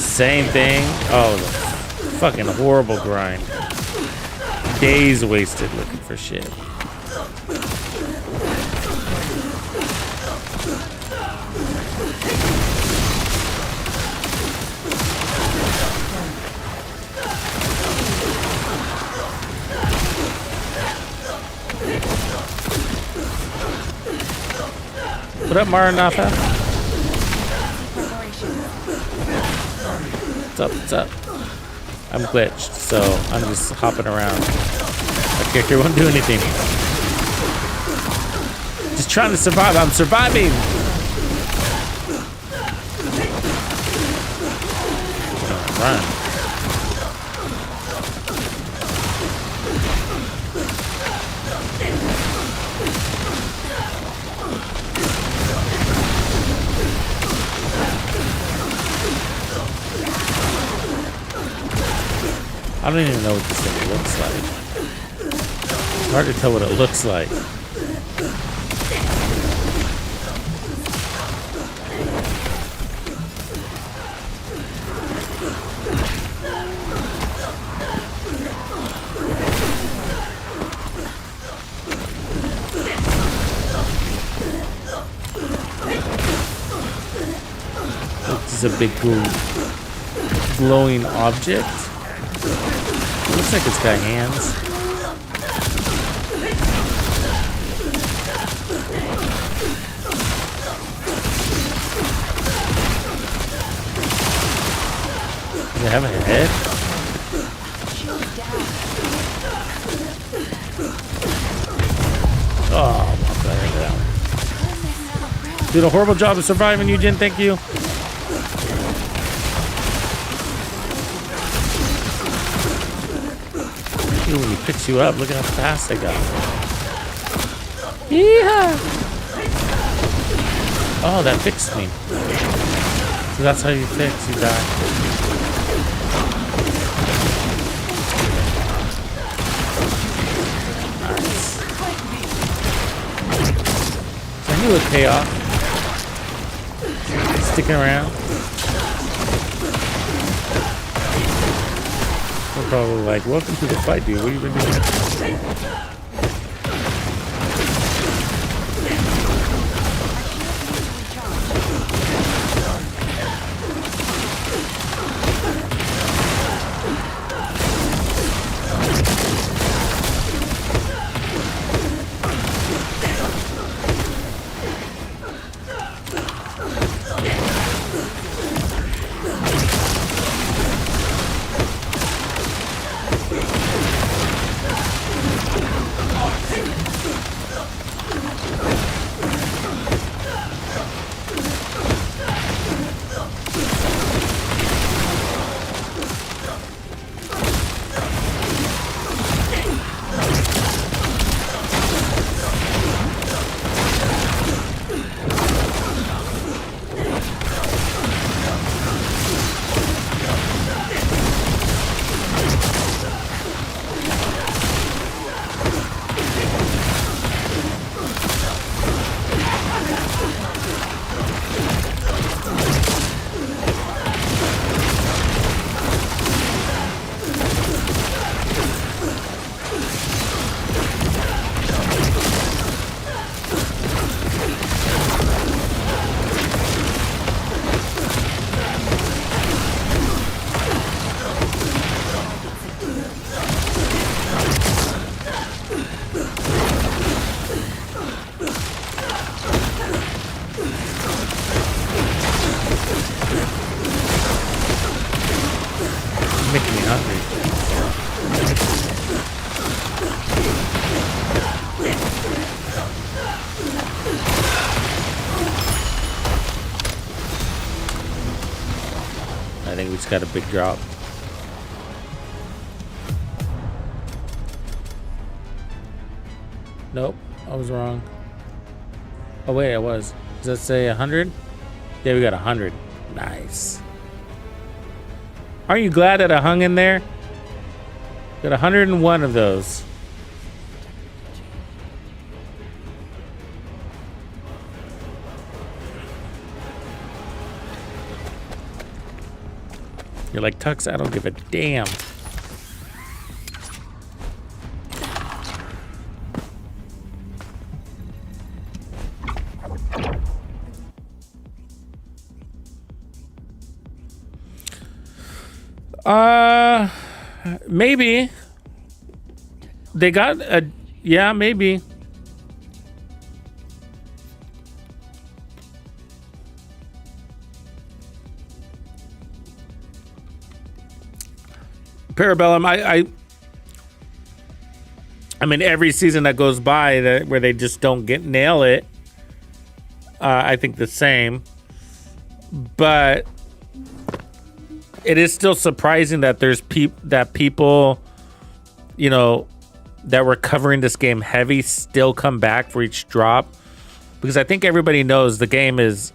Same thing. Oh, the fucking horrible grind. Days wasted looking for shit. What up, Maranatha? What's up? What's up? I'm glitched, so I'm just hopping around. My character won't do anything. Just trying to survive. I'm surviving. Run. I don't even know what this thing looks like. It's hard to tell what it looks like. This is a big glowing object. Looks like it's got hands. Does it have a head? Oh, I'm sorry for that one. Did a horrible job of surviving, Yujin. Thank you. When he picks you up, look at how fast they go. Yeah. Oh, that fixed me. So that's how you fix, you die. Nice. So I knew it would pay off. Sticking around. Probably like, welcome to the fight, dude. What have you been doing? Making me hungry. I think we just got a big drop. Nope, I was wrong. Oh wait, I was. Does that say 100? Yeah, we got 100. Nice. Aren't you glad that I hung in there? Got 101 of those. You're like, Tux, I don't give a damn. Maybe. They got a, yeah, maybe. Parabellum, I mean, every season that goes by where they just don't nail it, I think the same. But it is still surprising that there's people, you know, that were covering this game heavy still come back for each drop, because I think everybody knows the game it's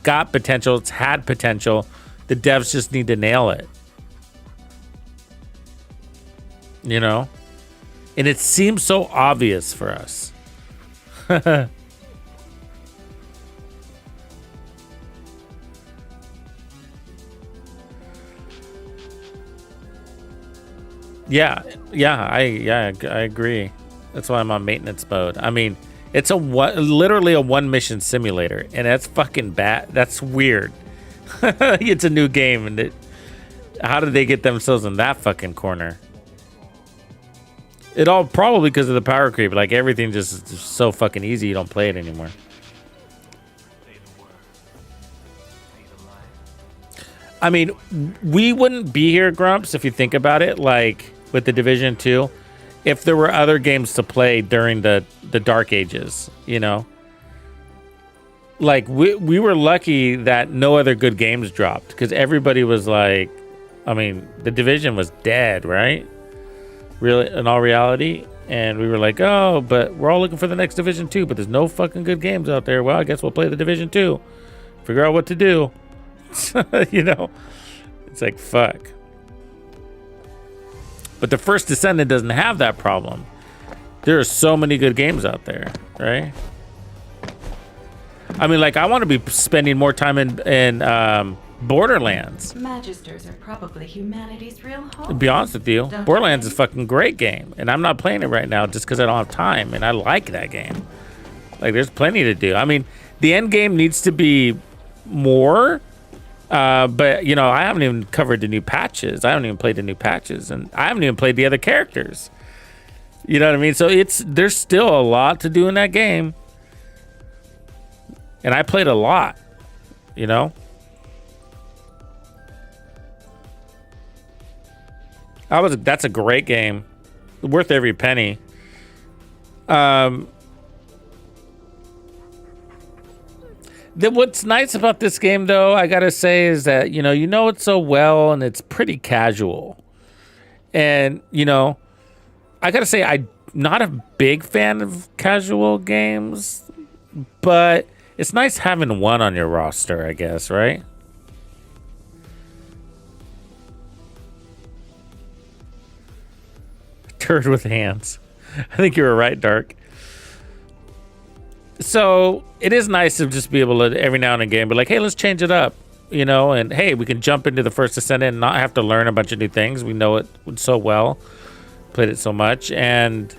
got potential, it's had potential. The devs just need to nail it. You know? And it seems so obvious for us. Yeah, I agree. That's why I'm on maintenance mode. I mean, it's literally a one mission simulator, and that's fucking bad. That's weird. It's a new game, and how did they get themselves in that fucking corner? It all probably because of the power creep. Like, everything just is so fucking easy, you don't play it anymore. I mean, we wouldn't be here, Grumps, if you think about it, like with the Division 2, if there were other games to play during the Dark Ages, you know? Like, we were lucky that no other good games dropped, because everybody was like, I mean, the Division was dead, right? Really, in all reality. And we were like, oh, but we're all looking for the next Division 2, but there's no fucking good games out there. Well, I guess we'll play the Division 2. Figure out what to do. You know? It's like, fuck. But the first Descendant doesn't have that problem. There are so many good games out there, right? I mean, like, I want to be spending more time in Borderlands. Magisters are probably humanity's real hope. To be honest with you, Borderlands is a fucking great game, and I'm not playing it right now just because I don't have time, and I like that game. Like, there's plenty to do. I mean, the end game needs to be more, but, you know, I haven't even covered the new patches. I haven't even played the new patches, and I haven't even played the other characters. You know what I mean? So there's still a lot to do in that game. And I played a lot, you know? That's a great game. Worth every penny. What's nice about this game, though, I gotta say, is that, you know it so well, and it's pretty casual. And, you know, I gotta say, I'm not a big fan of casual games, but it's nice having one on your roster, I guess, right? Turd with hands. I think you were right, Dark. So it is nice to just be able to every now and again be like, hey, let's change it up, you know, and hey, we can jump into the first Descendant and not have to learn a bunch of new things. We know it so well, played it so much, and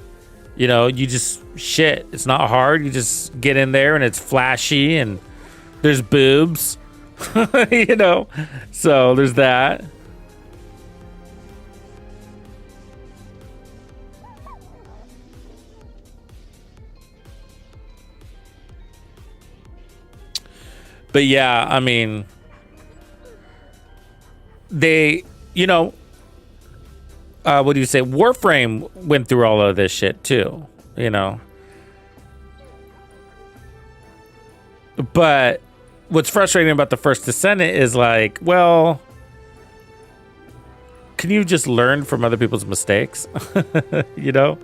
you know, you just shit. It's not hard. You just get in there and it's flashy and there's boobs, you know, so there's that. But yeah, I mean, they, you know, what do you say? Warframe went through all of this shit too, you know. But what's frustrating about the first Descendant is like, well, can you just learn from other people's mistakes? You know?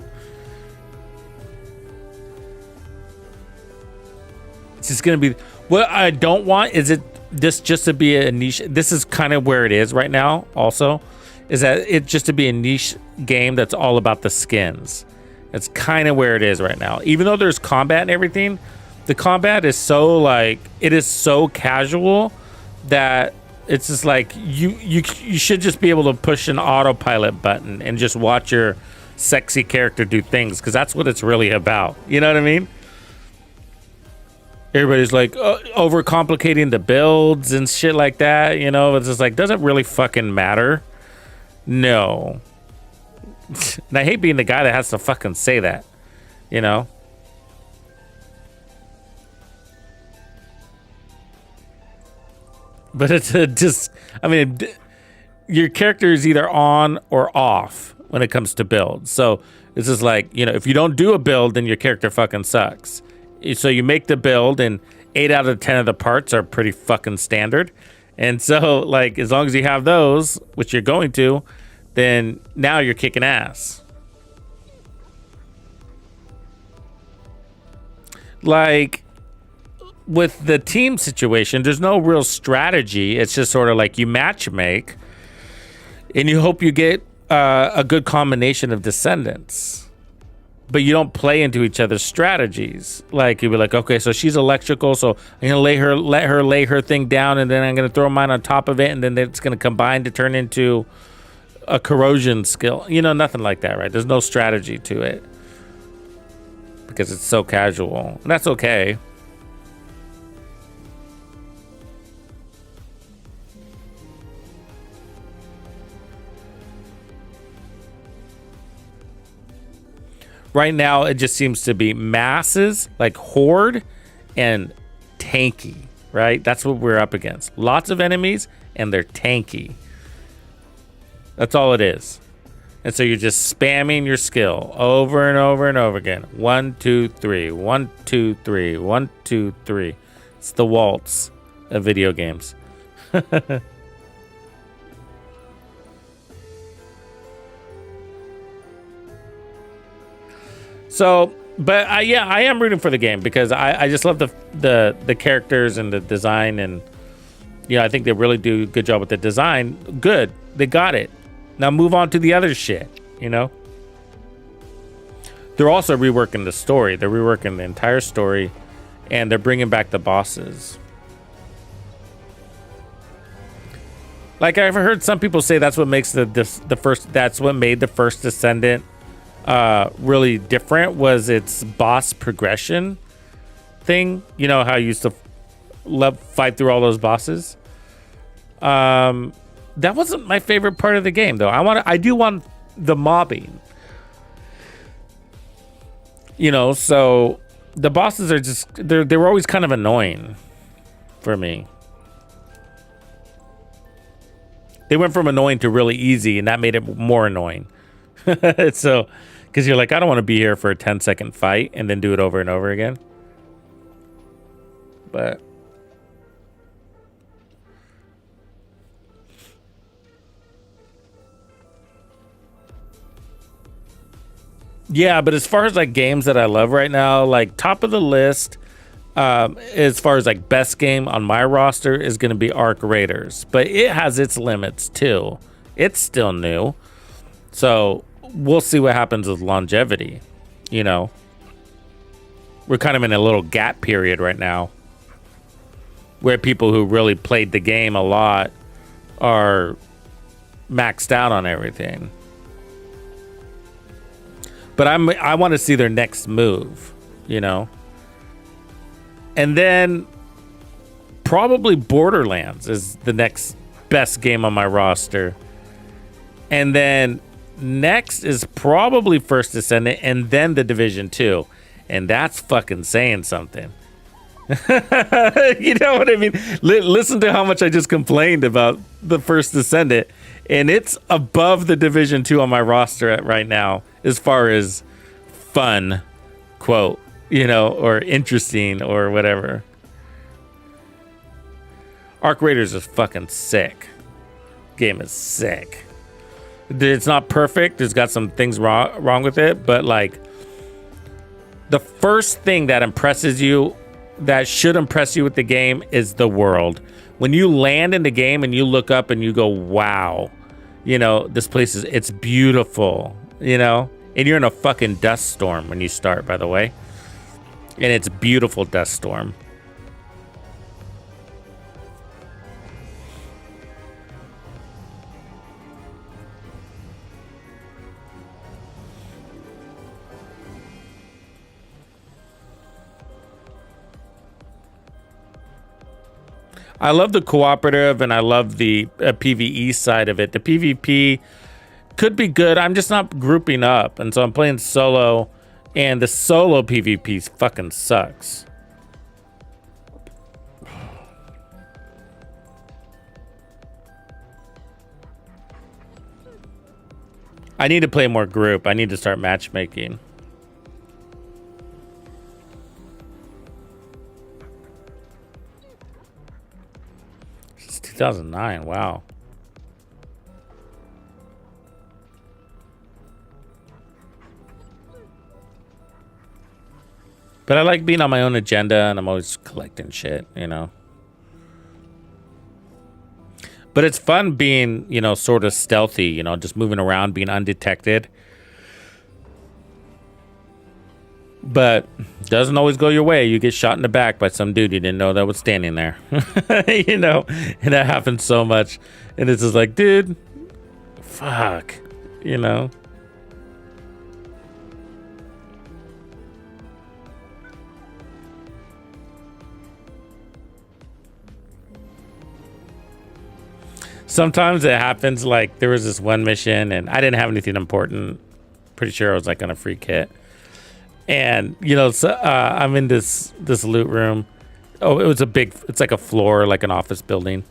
It's just gonna be. What I don't want is it this just to be a niche. This is kind of where it is right now. Also, is that it just to be a niche game that's all about the skins. It's kind of where it is right now. Even though there's combat and everything, the combat is so like it is so casual that it's just like you should just be able to push an autopilot button and just watch your sexy character do things, because that's what it's really about. You know what I mean? Everybody's like overcomplicating the builds and shit like that. You know, it's just like, doesn't really fucking matter. No. And I hate being the guy that has to fucking say that, you know? But it's just, I mean, your character is either on or off when it comes to builds. So it's just like, you know, if you don't do a build, then your character fucking sucks. So you make the build, and 8 out of 10 of the parts are pretty fucking standard. And so, like, as long as you have those, which you're going to, then now you're kicking ass. Like, with the team situation, there's no real strategy. It's just sort of like you match make, and you hope you get a good combination of descendants. But you don't play into each other's strategies. Like, you'd be like, okay, so she's electrical, so I'm gonna let her lay her thing down, and then I'm gonna throw mine on top of it, and then it's gonna combine to turn into a corrosion skill. You know, nothing like that, right? There's no strategy to it because it's so casual, and that's okay. Right now, it just seems to be masses, like horde, and tanky, right? That's what we're up against. Lots of enemies, and they're tanky. That's all it is. And so you're just spamming your skill over and over and over again. 1, 2, 3. 1, 2, 3. 1, 2, 3. It's the waltz of video games. So, but yeah, I am rooting for the game because I just love the characters and the design, and you know, I think they really do a good job with the design. Good, they got it. Now move on to the other shit. You know, they're also reworking the story. They're reworking the entire story, and they're bringing back the bosses. Like, I've heard some people say that's what makes the first. That's what made the first Descendant really different, was its boss progression thing. You know how you used to fight through all those bosses. That wasn't my favorite part of the game, though. I do want the mobbing. You know, so the bosses are just they were always kind of annoying for me. They went from annoying to really easy, and that made it more annoying. So, because you're like, I don't want to be here for a 10-second fight and then do it over and over again. But yeah, but as far as like games that I love right now, like top of the list, as far as like best game on my roster is going to be Arc Raiders, but it has its limits too. It's still new, so we'll see what happens with longevity. You know, we're kind of in a little gap period right now where people who really played the game a lot are maxed out on everything. But I want to see their next move, you know. And then probably Borderlands is the next best game on my roster. And then next is probably First Descendant, and then The Division 2. And that's fucking saying something. You know what I mean? Listen to how much I just complained about the First Descendant, and it's above The Division 2 on my roster right now as far as fun, quote, you know, or interesting or whatever. Arc Raiders is fucking sick. Game is sick. It's not perfect. There's got some things wrong with it, but like the first thing that impresses you that should impress you with the game is the world. When you land in the game and you look up and you go, wow, you know, this place it's beautiful, you know, and you're in a fucking dust storm when you start, by the way. And it's a beautiful dust storm. I love the cooperative and I love the PvE side of it. The PvP could be good. I'm just not grouping up. And so I'm playing solo, and the solo PvP fucking sucks. I need to play more group. I need to start matchmaking. It's 2009. Wow. But I like being on my own agenda, and I'm always collecting shit, you know. But it's fun being, you know, sort of stealthy, you know, just moving around, being undetected. But doesn't always go your way. You get shot in the back by some dude you didn't know that was standing there. You know, and that happens so much. And it's just like, dude, fuck, you know. Sometimes it happens, like there was this one mission and I didn't have anything important. Pretty sure I was like on a free kit. And, you know, so, I'm in this loot room. Oh, it's like a floor, like an office building.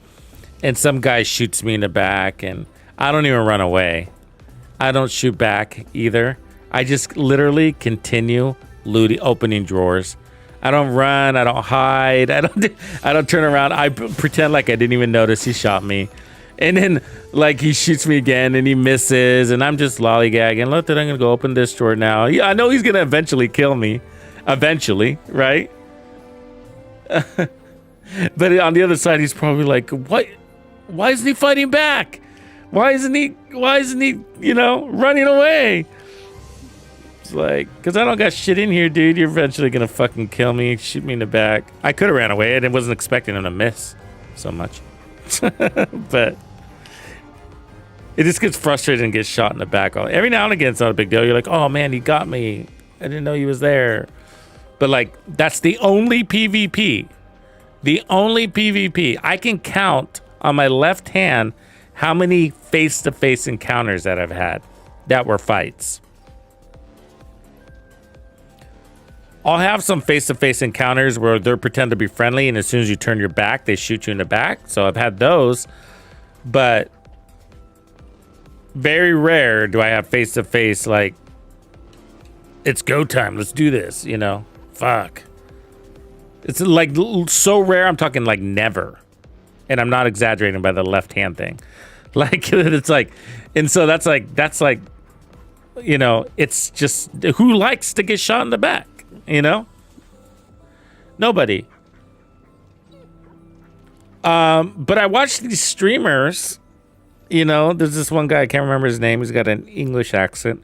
And some guy shoots me in the back and I don't even run away. I don't shoot back either. I just literally continue looting, opening drawers. I don't run. I don't hide. I don't turn around. I pretend like I didn't even notice he shot me. And then, like, he shoots me again, and he misses, and I'm just lollygagging. Look, I'm gonna go open this drawer now. Yeah, I know he's gonna eventually kill me, eventually, right? But on the other side, he's probably like, "What? Why isn't he fighting back? Why isn't he? You know, running away?" It's like, because I don't got shit in here, dude. You're eventually gonna fucking kill me, shoot me in the back. I could have ran away, and I wasn't expecting him to miss so much. But it just gets frustrated and gets shot in the back. Every now and again, it's not a big deal. You're like, oh man, he got me. I didn't know he was there. But like, that's the only PvP. The only PvP. I can count on my left hand how many face-to-face encounters that I've had that were fights. I'll have some face-to-face encounters where they pretend to be friendly, and as soon as you turn your back, they shoot you in the back. So I've had those, but very rare do I have face-to-face, like, it's go time, let's do this, you know? Fuck. It's like so rare, I'm talking like never. And I'm not exaggerating by the left-hand thing. Like, it's like, and so that's like, you know, it's just, who likes to get shot in the back? You know, nobody. But I watched these streamers. You know, there's this one guy, I can't remember his name. He's got an English accent.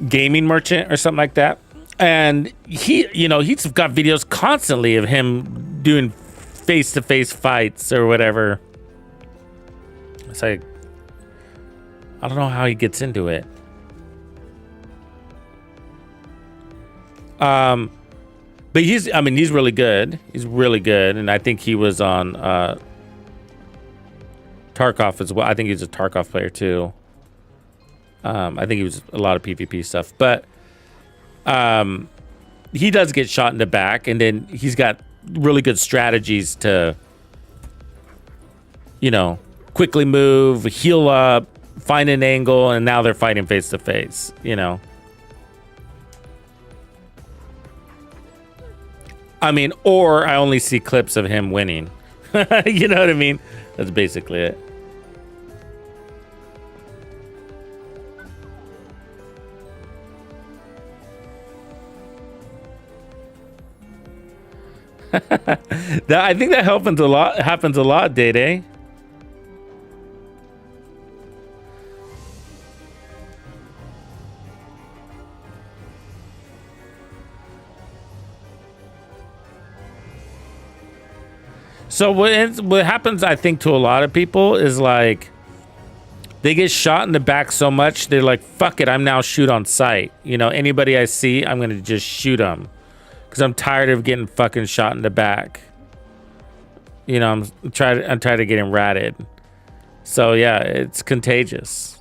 Gaming merchant or something like that. And he, you know, he's got videos constantly of him doing face-to-face fights or whatever. It's like, I don't know how he gets into it. But he's really good. He's really good. And I think he was on Tarkov as well. I think he's a Tarkov player too. I think he was a lot of PvP stuff. But he does get shot in the back, and then he's got really good strategies to, you know, quickly move, heal up, find an angle, and now they're fighting face to face, you know. I mean, or I only see clips of him winning. You know what I mean? That's basically it. I think that happens a lot. Happens a lot, Day Day. So what happens, I think, to a lot of people is like they get shot in the back so much they're like, "Fuck it, I'm now shoot on sight." You know, anybody I see, I'm gonna just shoot them because I'm tired of getting fucking shot in the back. You know, I'm tired of getting ratted. So yeah, it's contagious.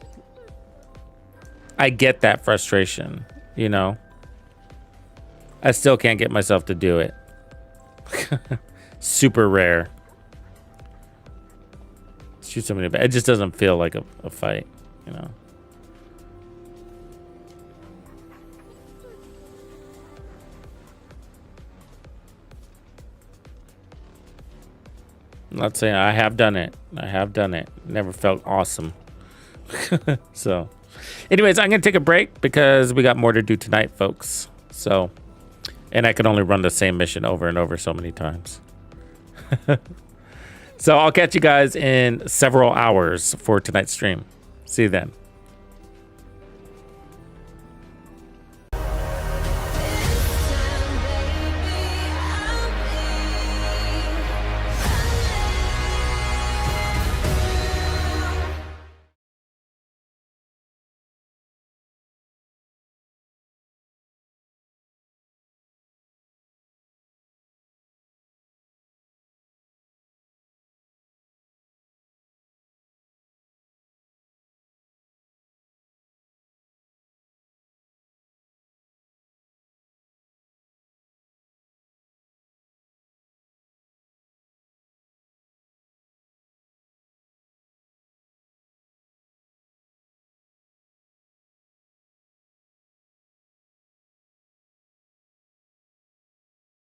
I get that frustration. You know, I still can't get myself to do it. Super rare. Shoot somebody back. It just doesn't feel like a fight, you know. I'm not saying I have done it. I have done it. Never felt awesome. So, anyways, I'm gonna take a break because we got more to do tonight, folks. So, and I can only run the same mission over and over so many times. So I'll catch you guys in several hours for tonight's stream. See you then.